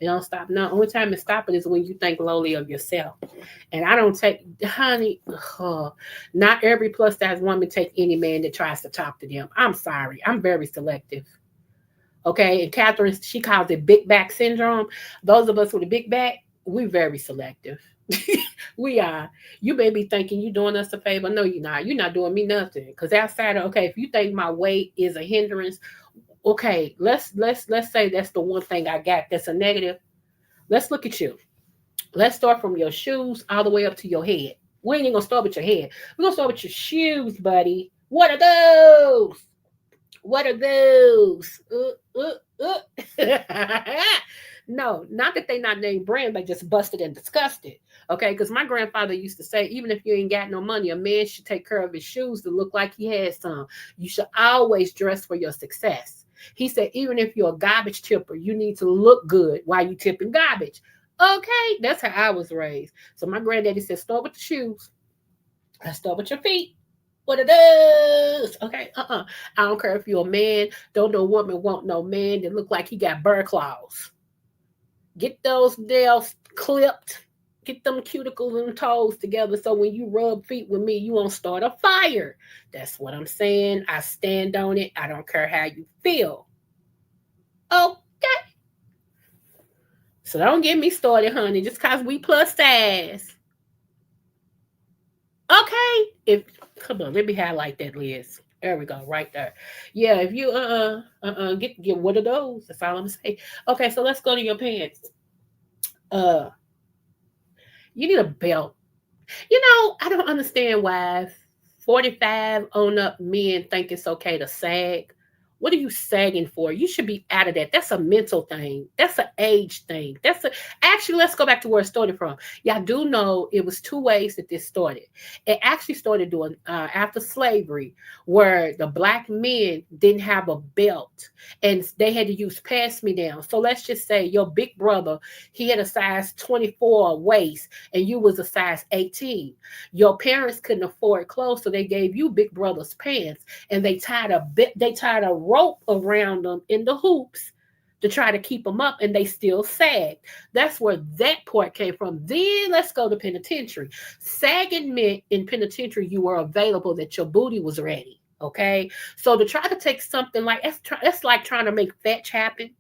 It don't stop. No, only time it stopping is when you think lowly of yourself. And I don't take, honey, not every plus size woman take any man that tries to talk to them. I'm sorry. I'm very selective. Okay. And Catherine, she calls it big back syndrome. Those of us with a big back, we're very selective. We are. You may be thinking you're doing us a favor. No, you're not. You're not doing me nothing. Because outside of, okay, if you think my weight is a hindrance, okay, let's say that's the one thing I got that's a negative. Let's look at you. Let's start from your shoes all the way up to your head. We ain't gonna start with your head. We're gonna start with your shoes, buddy. What are those? What are those? No, not that they not named brand, they just busted and disgusted. Okay, because my grandfather used to say, even if you ain't got no money, a man should take care of his shoes to look like he has some. You should always dress for your success. He said, even if you're a garbage tipper, you need to look good while you tipping garbage. Okay, that's how I was raised. So my granddaddy said, start with the shoes. I start with your feet. What it does? Okay, I don't care if you're a man. Don't no woman want no man that look like he got bird claws. Get those nails clipped. Get them cuticles and toes together so when you rub feet with me, you won't start a fire. That's what I'm saying. I stand on it. I don't care how you feel. Okay. So don't get me started, honey. Just cause we plus size. Okay. If come on, let me highlight that list. There we go, right there. Yeah, if you get one of those. That's all I'm saying. Okay, so let's go to your pants. Uh, you need a belt. I don't understand why 45 on up men think it's okay to sag. What are you sagging for? You should be out of that. That's a mental thing. That's an age thing. Actually, let's go back to where it started from. Y'all do know it was two ways that this started. It actually started doing after slavery, where the black men didn't have a belt and they had to use pass me down. So let's just say your big brother, he had a size 24 waist and you was a size 18. Your parents couldn't afford clothes, so they gave you big brother's pants, and they tied a rope around them in the hoops to try to keep them up, and they still sagged. That's where that part came from. Then let's go to penitentiary. Sagging meant in penitentiary you were available, that your booty was ready. Okay, so to try to take something like that's like trying to make fetch happen.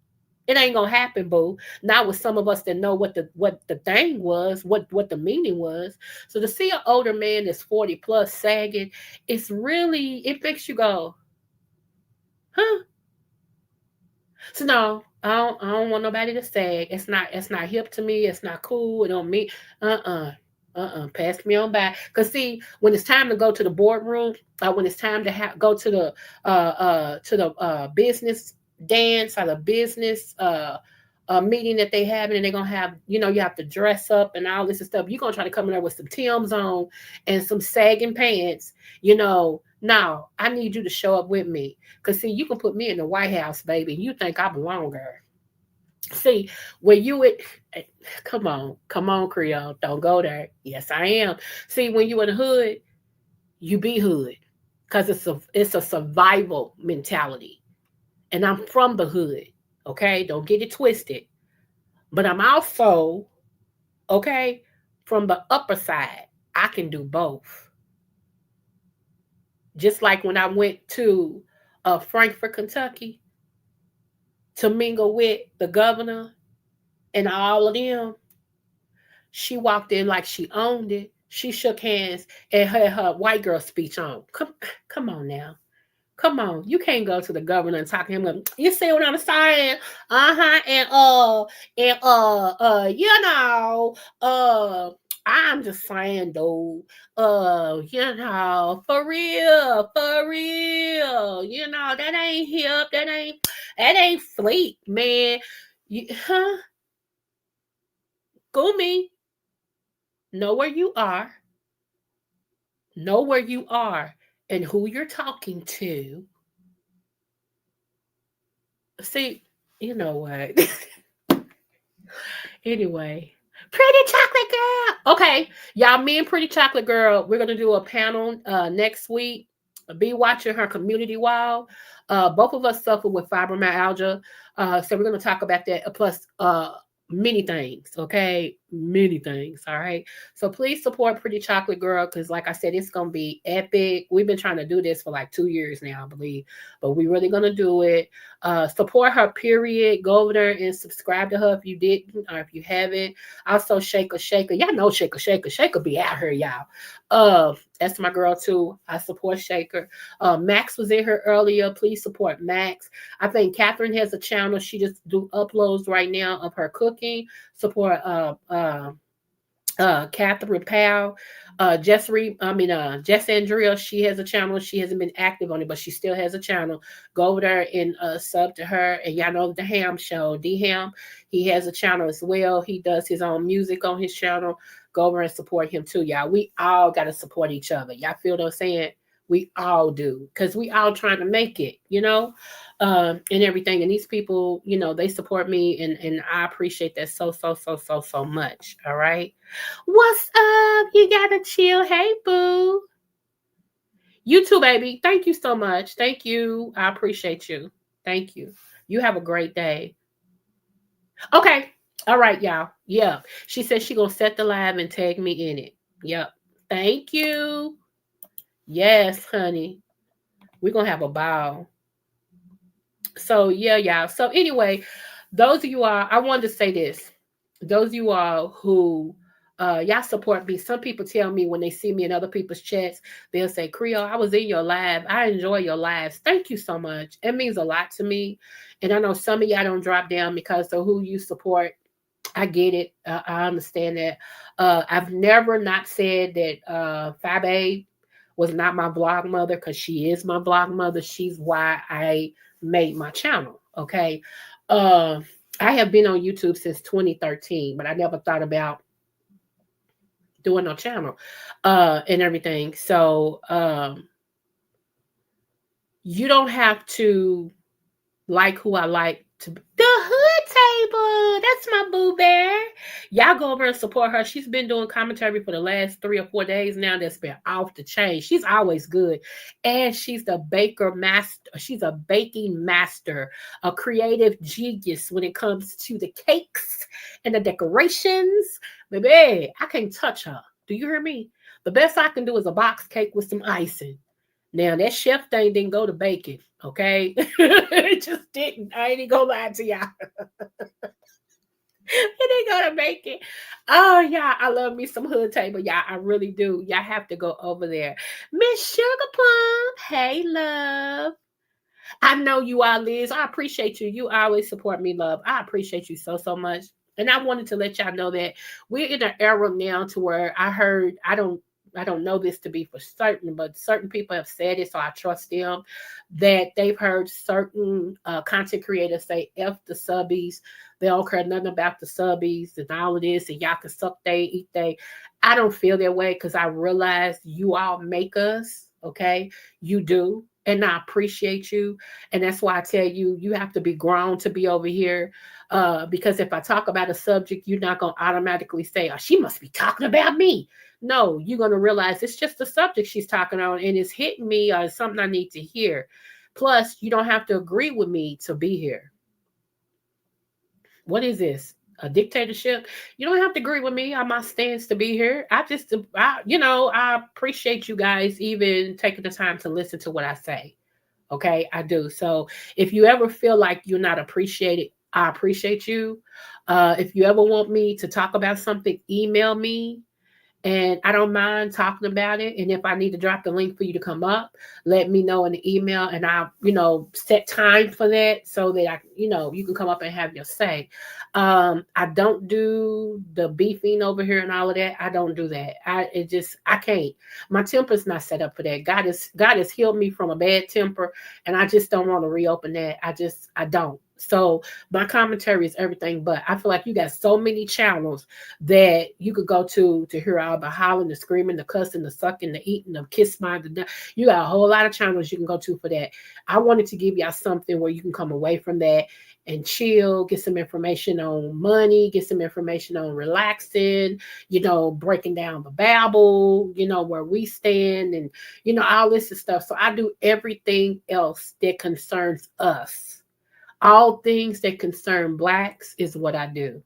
It ain't gonna happen, boo. Not with some of us that know what the thing was, what the meaning was. So to see an older man that's 40 plus sagging, it makes you go, huh? So no, I don't want nobody to sag. It's not hip to me. It's not cool. It don't mean pass me on by. Cause see, when it's time to go to the boardroom, when it's time to go to the business dance or the business meeting that they have, and they're gonna have, you have to dress up and all this and stuff. You're gonna try to come in there with some Tim's on and some sagging pants, No, I need you to show up with me. Cause see, you can put me in the White House, baby. You think I belong there. See, when you would come on, Creole, don't go there. Yes, I am. See, when you in the hood, you be hood, cause it's a survival mentality, and I'm from the hood. Okay, don't get it twisted. But I'm also okay from the upper side. I can do both. Just like when I went to Frankfort, Kentucky, to mingle with the governor and all of them. She walked in like she owned it. She shook hands and had her white girl speech on. Come on now. Come on. You can't go to the governor and talk to him. Like, you see what I'm saying? Uh-huh. I'm just saying though, for real, for real. That ain't hip. That ain't fleek, man. Huh? Go me. Know where you are, know where you are and who you're talking to. See, you know what? Anyway, Pretty Chocolate Girl. Okay, y'all, me and Pretty Chocolate Girl, we're gonna do a panel next week. Be watching her community wall. Both of us suffer with fibromyalgia, so we're gonna talk about that. Plus, many things. Okay, many things. All right. So please support Pretty Chocolate Girl because, like I said, it's gonna be epic. We've been trying to do this for like 2 years now, I believe, but we're really gonna do it. Support her, period. Go over there and subscribe to her if you didn't or if you haven't. Also, Shaker Shaker. Y'all know Shaker Shaker. Shaker be out here, y'all. That's my girl too. I support Shaker. Max was in here earlier. Please support Max. I think Catherine has a channel. She just do uploads right now of her cooking. Support Catherine Powell. Jess Andrea, she has a channel. She hasn't been active on it, but she still has a channel. Go over there and sub to her. And y'all know the Ham Show, D Ham. He has a channel as well. He does his own music on his channel. Go over and support him too, y'all. We all got to support each other. Y'all feel what I'm saying? We all do, because we all trying to make it, and everything. And these people, they support me, and I appreciate that so much. All right. What's up? You gotta chill. Hey, boo. You too, baby. Thank you so much. Thank you. I appreciate you. Thank you. You have a great day. Okay. All right, y'all. Yeah. She said she gonna set the live and tag me in it. Yep. Thank you. Yes, honey. We're gonna have a ball. So yeah, y'all. So anyway, those of you all, I wanted to say this. Those of you all who y'all support me. Some people tell me when they see me in other people's chats, they'll say, Creole, I was in your live. I enjoy your lives. Thank you so much. It means a lot to me. And I know some of y'all don't drop down because of who you support. I get it. I understand that. I've never not said that Fabe was not my vlog mother, because she is my vlog mother. She's why I made my channel. Okay. Uh, I have been on YouTube since 2013, but I never thought about doing no channel and everything. So you don't have to like who I like to be. The hood table. That's my boo bear. Y'all go over and support her. She's been doing commentary for the last 3 or 4 days now. That's been off the chain. She's always good. And she's the baker master. She's a baking master, a creative genius when it comes to the cakes and the decorations. Baby, I can't touch her. Do you hear me? The best I can do is a box cake with some icing. Now that chef thing didn't go to bacon, okay? It just didn't. I ain't even gonna lie to y'all. It didn't go to bacon. Oh yeah, I love me some hood table, y'all. I really do. Y'all have to go over there. Miss Sugar Plum, hey love. I know you are, Liz. I appreciate you. You always support me, love. I appreciate you so much. And I wanted to let y'all know that we're in an era now to where I don't know this to be for certain, but certain people have said it, so I trust them, that they've heard certain content creators say F the subbies. They don't care nothing about the subbies and all of this, and y'all can suck they, eat they. I don't feel that way, because I realize you all make us, okay? You do. And I appreciate you. And that's why I tell you, you have to be grown to be over here. Because if I talk about a subject, you're not going to automatically say, oh, she must be talking about me. No, you're going to realize it's just the subject she's talking on, and it's hitting me, or something I need to hear. Plus, you don't have to agree with me to be here. What is this? A dictatorship? You don't have to agree with me on my stance to be here. I appreciate you guys even taking the time to listen to what I say. Okay, I do. So if you ever feel like you're not appreciated, I appreciate you. If you ever want me to talk about something, email me. And I don't mind talking about it. And if I need to drop the link for you to come up, let me know in the email, and I'll, set time for that so that you can come up and have your say. I don't do the beefing over here and all of that. I don't do that. I can't. My temper's not set up for that. God has healed me from a bad temper, and I just don't want to reopen that. I don't. So my commentary is everything, but I feel like you got so many channels that you could go to hear all the hollering, the screaming, the cussing, the sucking, the eating, the kiss my. You got a whole lot of channels you can go to for that. I wanted to give y'all something where you can come away from that and chill, get some information on money, get some information on relaxing, breaking down the Bible, where we stand, and, all this stuff. So I do everything else that concerns us. All things that concern Blacks is what I do.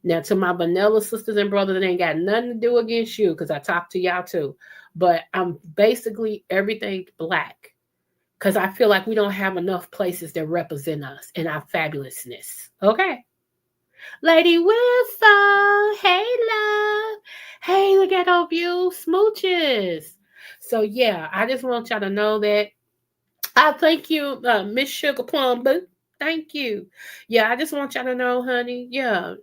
Now, to my vanilla sisters and brothers, it ain't got nothing to do against you, because I talk to y'all too. But I'm basically everything Black, because I feel like we don't have enough places that represent us and our fabulousness. Okay. Lady Wilson, hey love. Hey, look at all you smooches. So yeah, I just want y'all to know that I thank you, Miss Sugar Plum Boo. Thank you. Yeah, I just want y'all to know, honey. Yeah.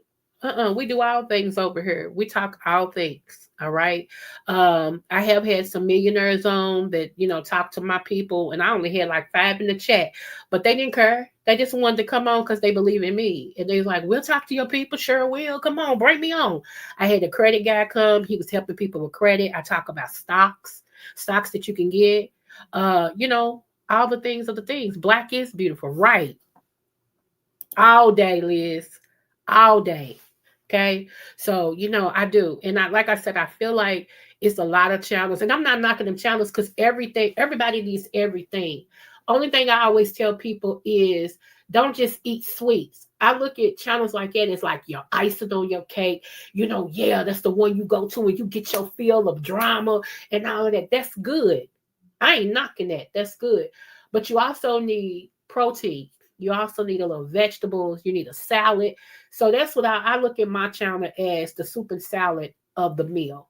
We do all things over here. We talk all things. All right. I have had some millionaires on that, talk to my people, and I only had like 5 in the chat, but they didn't care. They just wanted to come on because they believe in me. And they was like, we'll talk to your people. Sure will. Come on, bring me on. I had a credit guy come. He was helping people with credit. I talk about stocks that you can get. All the things are the things. Black is beautiful, right? All day, Liz. All day. Okay. So, I do. And like I said, I feel like it's a lot of channels. And I'm not knocking them channels because everybody needs everything. Only thing I always tell people is don't just eat sweets. I look at channels like that, it's like your icing on your cake. Yeah, that's the one you go to and you get your feel of drama and all of that. That's good. I ain't knocking that. That's good. But you also need protein. You also need a little vegetables. You need a salad. So that's what I look at my channel as the soup and salad of the meal.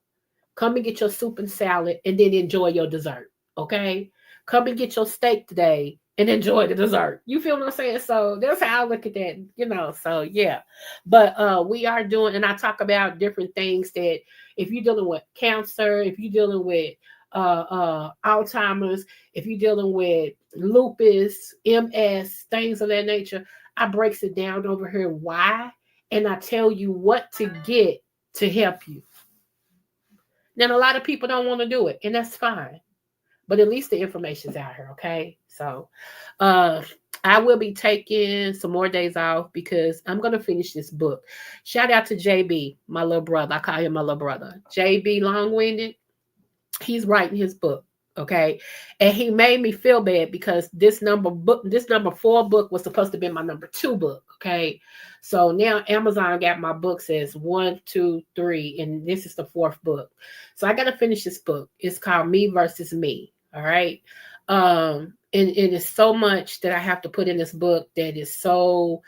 Come and get your soup and salad and then enjoy your dessert. Okay? Come and get your steak today and enjoy the dessert. You feel what I'm saying? So that's how I look at that. So yeah. But we are doing, and I talk about different things that if you're dealing with cancer, if you're dealing with Alzheimer's, if you're dealing with lupus, MS, things of that nature, I breaks it down over here why, and I tell you what to get to help you. Now, a lot of people don't want to do it, and that's fine. But at least the information's out here, okay? So, uh, I will be taking some more days off because I'm gonna finish this book. Shout out to JB, my little brother. I call him my little brother. JB Long-Winded. He's writing his book, okay? And he made me feel bad because this number 4 book was supposed to be my number 2 book, okay? So now Amazon got my books as 1, 2, 3, and this is the 4th book. So I got to finish this book. It's called Me Versus Me, all right? And it's so much that I have to put in this book that is so,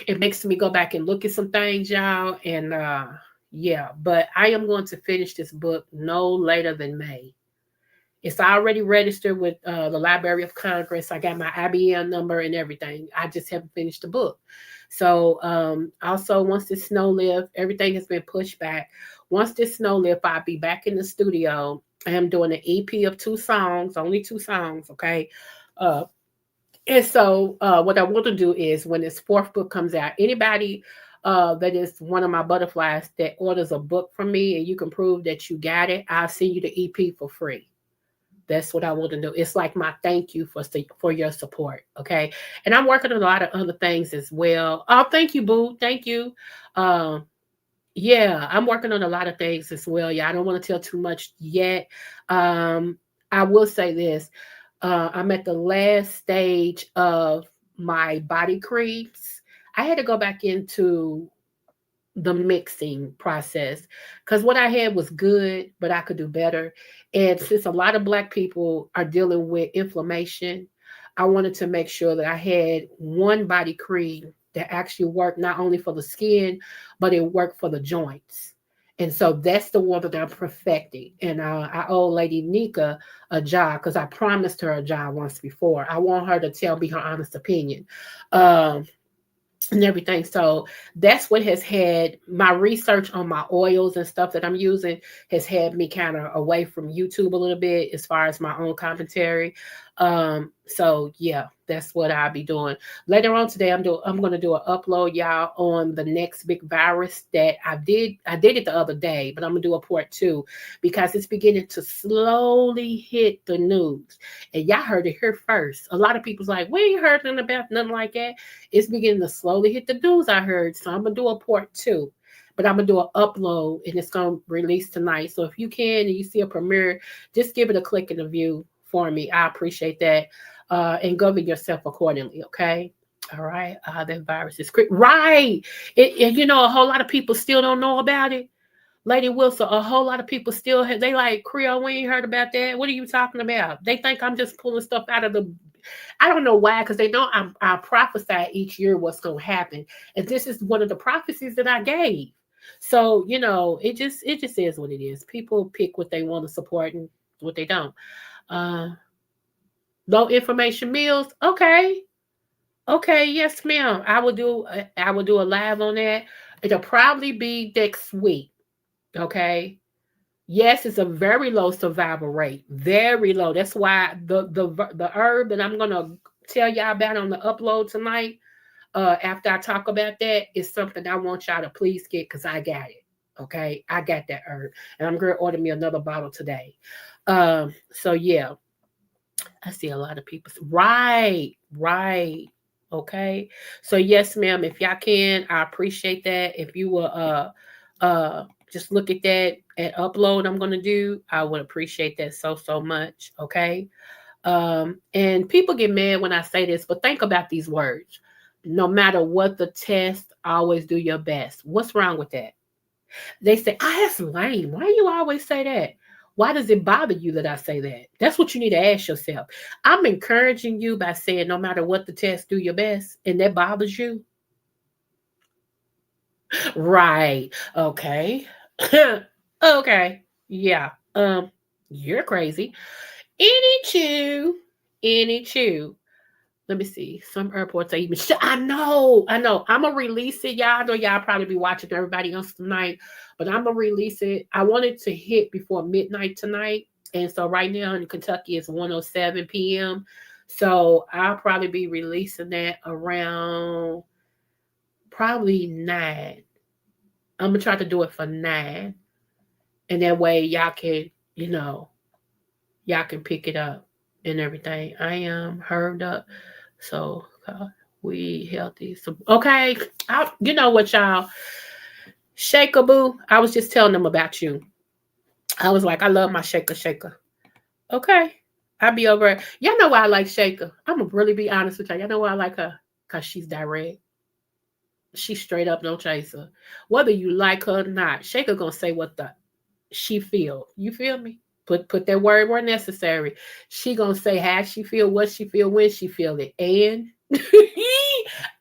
it makes me go back and look at some things, y'all, and yeah, but I am going to finish this book no later than May. It's already registered with the Library of Congress. I got my IBM number and everything. I just haven't finished the book. So also, once the snow lifts, everything has been pushed back. Once this snow lifts, I'll be back in the studio. I am doing an EP of 2 songs, only 2 songs, okay? Uh, and so what I want to do is when this 4th book comes out, anybody that is one of my butterflies that orders a book from me and you can prove that you got it, I'll send you the EP for free. That's what I want to do. It's like my thank you for your support. Okay. And I'm working on a lot of other things as well. Oh, thank you, boo. Thank you. Um, yeah, I'm working on a lot of things as well. Yeah, I don't want to tell too much yet. Um, I will say this. I'm at the last stage of my body creams. I had to go back into the mixing process because what I had was good, but I could do better. And since a lot of Black people are dealing with inflammation, I wanted to make sure that I had one body cream that actually worked not only for the skin, but it worked for the joints. And so that's the one that I'm perfecting. And I owe Lady Nika a job because I promised her a job once before. I want her to tell me her honest opinion. Um, and everything. So that's what has had my research on my oils and stuff that I'm using has had me kind of away from YouTube a little bit as far as my own commentary. So yeah, that's what I'll be doing later on today. I'm going to do an upload, y'all, on the next big virus that I did it the other day, but I'm gonna do a part 2 because it's beginning to slowly hit the news. And y'all heard it here first. A lot of people's like, we ain't heard nothing about nothing like that. It's beginning to slowly hit the news, I heard. So I'm gonna do a part 2. But I'm gonna do an upload and it's gonna release tonight. So if you can and you see a premiere, just give it a click and a view for me. I appreciate that. And govern yourself accordingly, okay? All right. That virus is right. A whole lot of people still don't know about it. Lady Wilson, a whole lot of people still they like, Creole, we ain't heard about that. What are you talking about? They think I'm just pulling stuff out of the I don't know why, because they know I prophesy each year what's gonna happen. And this is one of the prophecies that I gave. So, it just is what it is. People pick what they want to support and what they don't. Uh Low information meals. Okay. Okay. Yes, ma'am. I will do a live on that. It'll probably be next week. Okay. Yes, it's a very low survival rate. Very low. That's why the herb that I'm gonna tell y'all about on the upload tonight, after I talk about that, is something I want y'all to please get because I got it. Okay. I got that herb. And I'm gonna order me another bottle today. So yeah, I see a lot of people. Right, right. Okay. So yes, ma'am. If y'all can, I appreciate that. If you will just look at that and upload I'm gonna do, I would appreciate that so so much. Okay. And people get mad when I say this, but think about these words. No matter what the test, always do your best. What's wrong with that? They say, ah, that's lame. Why do you always say that? Why does it bother you that I say that? That's what you need to ask yourself. I'm encouraging you by saying, no matter what the test, do your best. And that bothers you? Right. Okay. Okay. Yeah. You're crazy. Any chew. Let me see. Some airports are even. I know. I know. I'm gonna release it, y'all. I know y'all probably be watching everybody else tonight, but I'm gonna release it. I want it to hit before midnight tonight, and so right now in Kentucky it's 1:07 p.m. So I'll probably be releasing that around probably 9. I'm gonna try to do it for 9, and that way y'all can, y'all can pick it up and everything. I am heard up. So we healthy. So okay, you know what, y'all? Shaker Boo. I was just telling them about you. I was like, I love my shaker. Okay, I'll be over. Y'all know why I like Shaker. I'm gonna really be honest with y'all. Y'all know why I like her? Cause she's direct. She's straight up, no chaser. Whether you like her or not, Shaker gonna say what the she feel. You feel me? Put that word where necessary. She gonna say how she feel, what she feel, when she feel it. And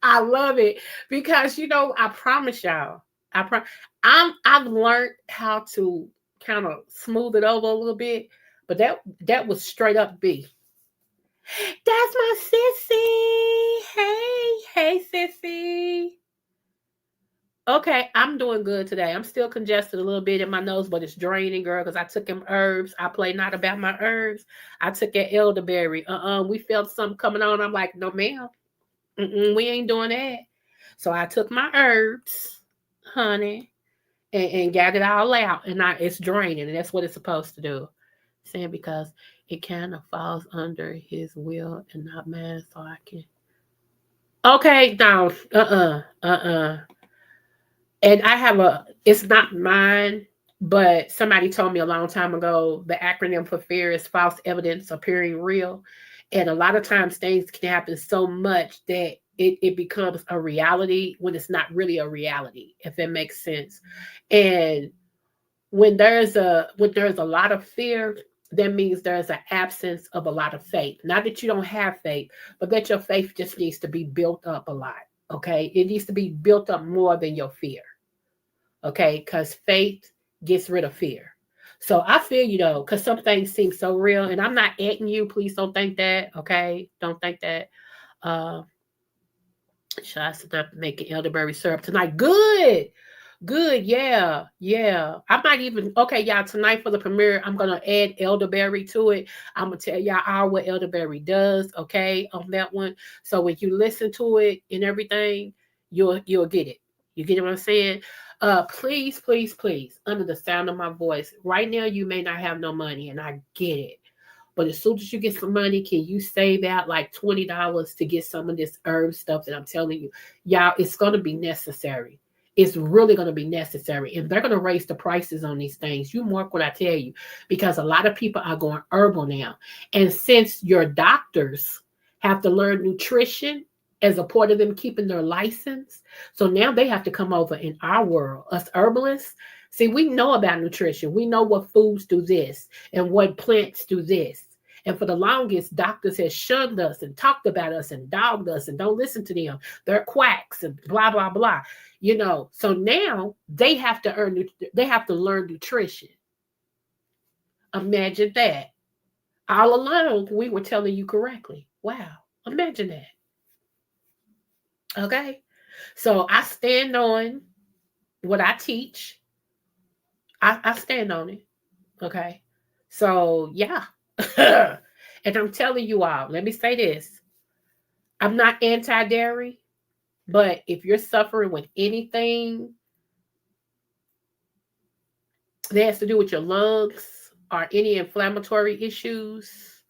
I love it because I promise y'all, I've learned how to kind of smooth it over a little bit, but that was straight up B. That's my sissy. Hey, sissy. Okay, I'm doing good today. I'm still congested a little bit in my nose, but it's draining, girl, because I took them herbs. I play not about my herbs. I took that elderberry. We felt something coming on. I'm like, no, ma'am. We ain't doing that. So I took my herbs, honey, and got it all out. And it's draining, and that's what it's supposed to do. Saying because it kind of falls under his will and not mine, so I can. Okay, no, and I have it's not mine, but somebody told me a long time ago the acronym for fear is false evidence appearing real. And a lot of times things can happen so much that it becomes a reality when it's not really a reality, if that makes sense. And when there's a lot of fear, that means there's an absence of a lot of faith. Not that you don't have faith, but that your faith just needs to be built up a lot. Okay. It needs to be built up more than your fear. Okay, because faith gets rid of fear. So I feel you though, because some things seem so real, and I'm not at you. Please don't think that. Okay, don't think that. Uh, shots not making elderberry syrup tonight. Good, good. Yeah, yeah. I might even. Okay, y'all. Tonight for the premiere, I'm gonna add elderberry to it. I'm gonna tell y'all all what elderberry does. Okay, on that one. So when you listen to it and everything, you'll get it. You get what I'm saying? Please, please, please, under the sound of my voice, right now you may not have no money, and I get it. But as soon as you get some money, can you save out like $20 to get some of this herb stuff that I'm telling you? Y'all, it's gonna be necessary. It's really gonna be necessary. And they're gonna raise the prices on these things. You mark what I tell you, because a lot of people are going herbal now. And since your doctors have to learn nutrition as a part of them keeping their license. So now they have to come over in our world, us herbalists. See, we know about nutrition. We know what foods do this and what plants do this. And for the longest, doctors have shunned us and talked about us and dogged us and don't listen to them. They're quacks and blah, blah, blah. So now they have to learn nutrition. Imagine that. All along, we were telling you correctly. Wow. Imagine that. Okay. So I stand on what I teach. I stand on it. Okay. So yeah. And I'm telling you all, let me say this. I'm not anti-dairy, but if you're suffering with anything that has to do with your lungs, or any inflammatory issues,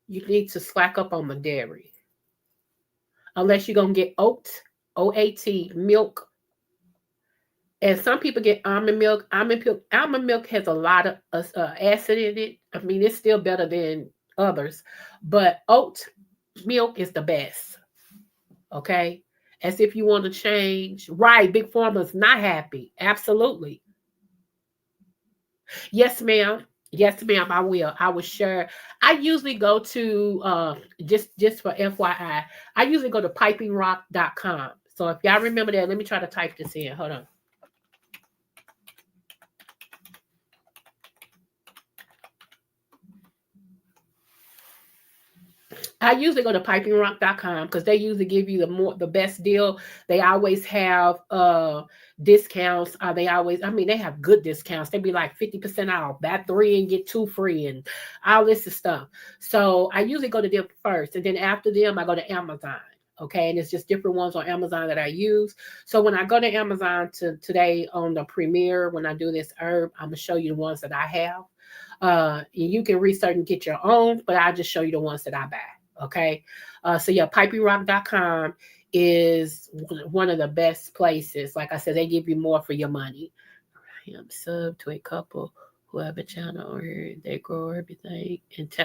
you need to slack up on the dairy. Unless you're going to get oat, OAT, milk. And some people get almond milk. Almond milk has a lot of acid in it. I mean, it's still better than others. But oat milk is the best. Okay? As if you want to change. Right, Big Pharma's not happy. Absolutely. Yes, ma'am. Yes, ma'am, I will. I will share. I usually go to just for FYI, I usually go to pipingrock.com. So if y'all remember that, let me try to type this in. Hold on. I usually go to pipingrock.com because they usually give you the best deal. They always have discounts. They have good discounts. They be like 50% off, buy 3 and get 2 free and all this stuff. So I usually go to them first, and then after them I go to Amazon. Okay, and it's just different ones on Amazon that I use. So when I go to Amazon today on the premiere, when I do this herb, I'm gonna show you the ones that I have. You can research and get your own, but I'll just show you the ones that I buy. Okay. So yeah, pipeyrock.com is one of the best places. Like I said, they give you more for your money. I'm sub to a couple who have a channel or they grow everything.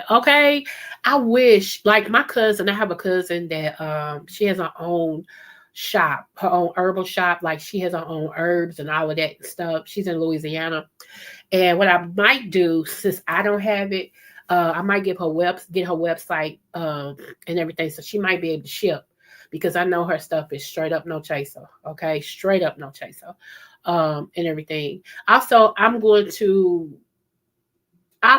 Okay. I wish, like my cousin, I have a cousin that she has her own shop, her own herbal shop. Like she has her own herbs and all of that stuff. She's in Louisiana. And what I might do, since I don't have it, I might get her website and everything, so she might be able to ship because I know her stuff is straight up no chaser. Okay, straight up no chaser, and everything. Also, I'll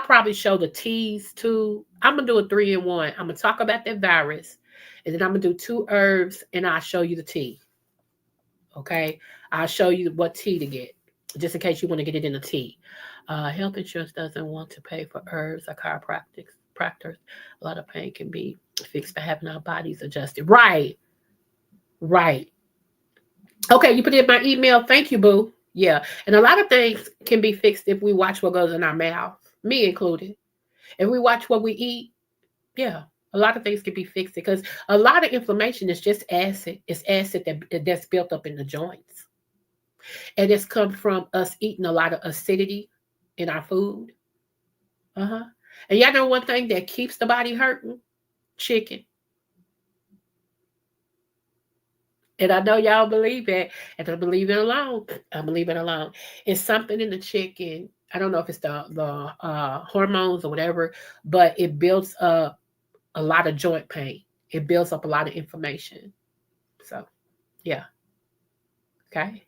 probably show the teas too. I'm gonna do a 3-in-1. I'm gonna talk about that virus, and then I'm gonna do 2 herbs, and I'll show you the tea. Okay, I'll show you what tea to get, just in case you want to get it in a tea. Health insurance doesn't want to pay for herbs or chiropractors. A lot of pain can be fixed by having our bodies adjusted. Right, right. Okay, you put in my email. Thank you, boo. Yeah, and a lot of things can be fixed if we watch what goes in our mouth, me included. If we watch what we eat, yeah, a lot of things can be fixed because a lot of inflammation is just acid. It's acid that's built up in the joints. And it's come from us eating a lot of acidity in our food. Uh-huh. And y'all know one thing that keeps the body hurting? Chicken. And I know y'all believe that, and I believe it alone. I believe it alone. It's something in the chicken. I don't know if it's the hormones or whatever, but it builds up a lot of joint pain. It builds up a lot of inflammation. So, yeah. Okay.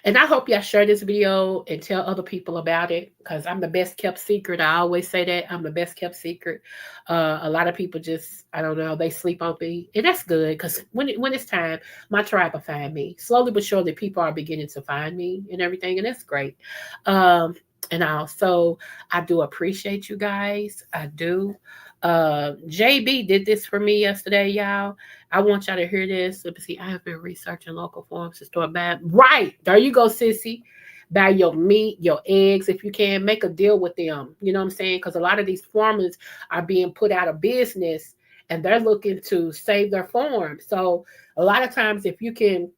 And I hope y'all share this video and tell other people about it because I'm the best kept secret. I always say that I'm the best kept secret. A lot of people just, I don't know, they sleep on me. And that's good because when it's time, my tribe will find me. Slowly but surely, people are beginning to find me and everything. And that's great. And also, I do appreciate you guys. I do. JB did this for me yesterday, y'all. I want y'all to hear this. Let me see. I have been researching local farms to store bad. Right. There you go, sissy. Buy your meat, your eggs, if you can. Make a deal with them. You know what I'm saying? Because a lot of these farmers are being put out of business and they're looking to save their farm. So a lot of times if you can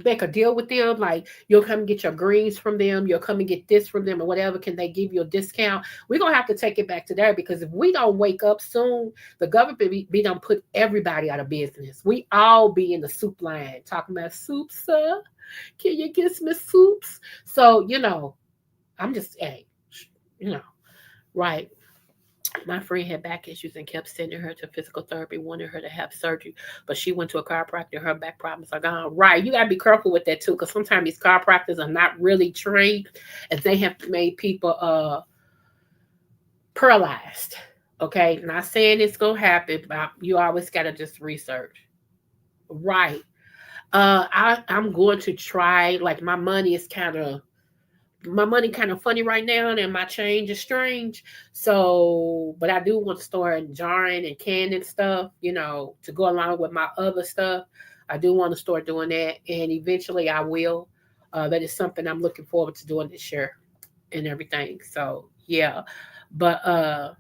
make a deal with them, like you'll come and get your greens from them, you'll come and get this from them or whatever, can they give you a discount? We're gonna have to take it back to there because if we don't wake up soon, the government be done put everybody out of business. We all be in the soup line talking about soup, sir. Can you get some soups? So, I'm just, hey, right. My friend had back issues and kept sending her to physical therapy, wanted her to have surgery, but she went to a chiropractor. Her back problems are gone. Right. You got to be careful with that too, because sometimes these chiropractors are not really trained and they have made people paralyzed. Okay. Not saying it's going to happen, but you always got to just research. Right. I'm going to try, like my money kind of funny right now and my change is strange. So, but I do want to start jarring and canning stuff, to go along with my other stuff. I do want to start doing that and eventually I will. That is something I'm looking forward to doing this year and everything. So, yeah. But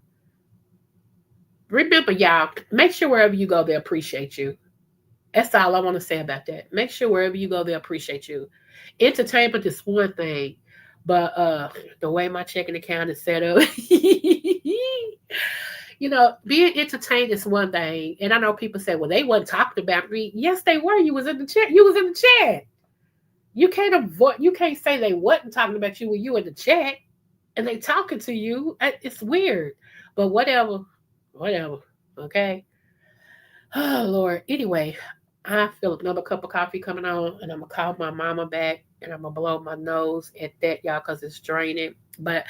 remember, y'all, make sure wherever you go, they appreciate you. That's all I want to say about that. Make sure wherever you go, they appreciate you. Entertainment is one thing, but the way my checking account is set up, being entertained is one thing. And I know people say, well, they wasn't talking about me. Yes, they were. You was in the chat. You was in the chat. You can't say they wasn't talking about you when you in the chat and they talking to you. It's weird. But whatever. Okay. Oh Lord. Anyway, I feel another cup of coffee coming on, and I'm gonna call my mama back, and I'm gonna blow my nose at that, y'all, because it's draining. But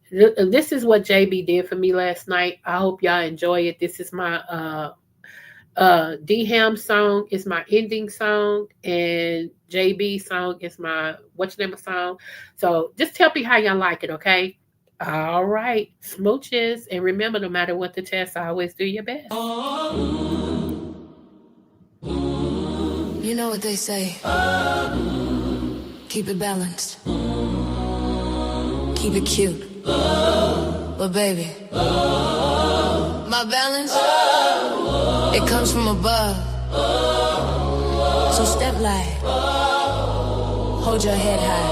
this is what JB did for me last night. I hope y'all enjoy it. This is my D-Ham song is my ending song, and JB song is my what's the name of song. So just tell me how y'all like it, okay? All right, smooches, and remember, no matter what the test, always do your best. You know what they say, keep it balanced, keep it cute, but baby, my balance, it comes from above, so step light, hold your head high,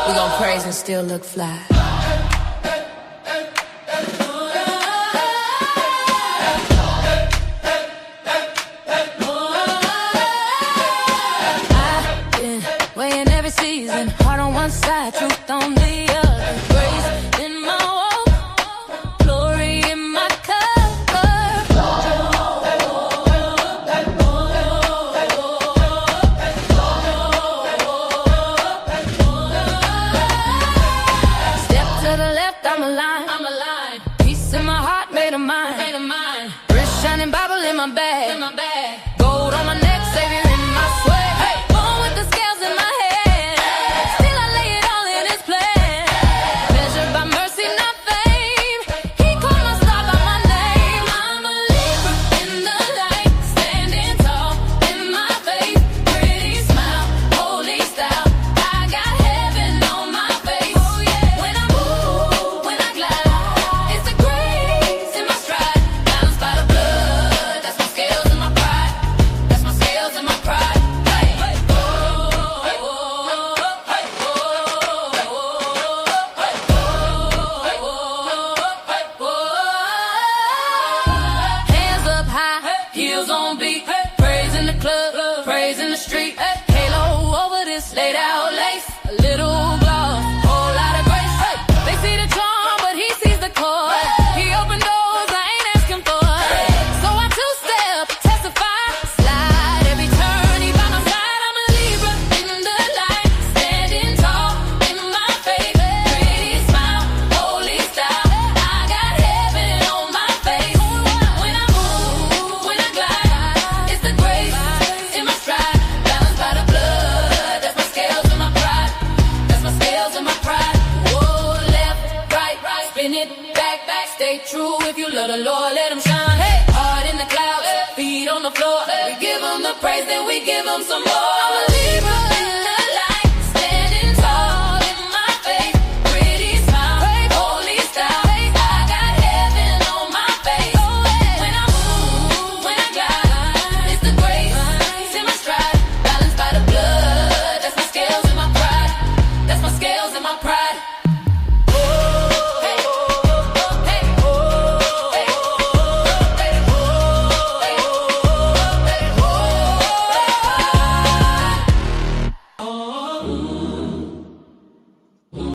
we gon' praise and still look fly. Heart on one side, truth on the other. Grace in my walk, glory in my cover. Step to the left, I'm aligned. Peace in my heart, made of mine. Wrist shining, Bible in my bag. Gold on my neck, Savior in my swag. Born with the scales in my head. Heels on beat, praise in the club, praise in the street. Halo over this laid out lace, a little gloss, whole lot of grace. They see the charm, but he sees the chord. He opened doors I ain't asking for. So I two-step, testify, slide every turn. He by my side, I'm a Libra in the light, standing tall in my faith. Pretty smile, holy style, I got heaven on my face. When I move, when I glide, it's the grace in my stride, balanced by the blood. That's my scales and my pride. That's my scales and my pride. Whoa, left, right, spin it, back, stay true. If you love the Lord, let him shine. Hey, heart in the clouds, feet on the floor. We give him the praise, then we give him some more. I'm a Libra.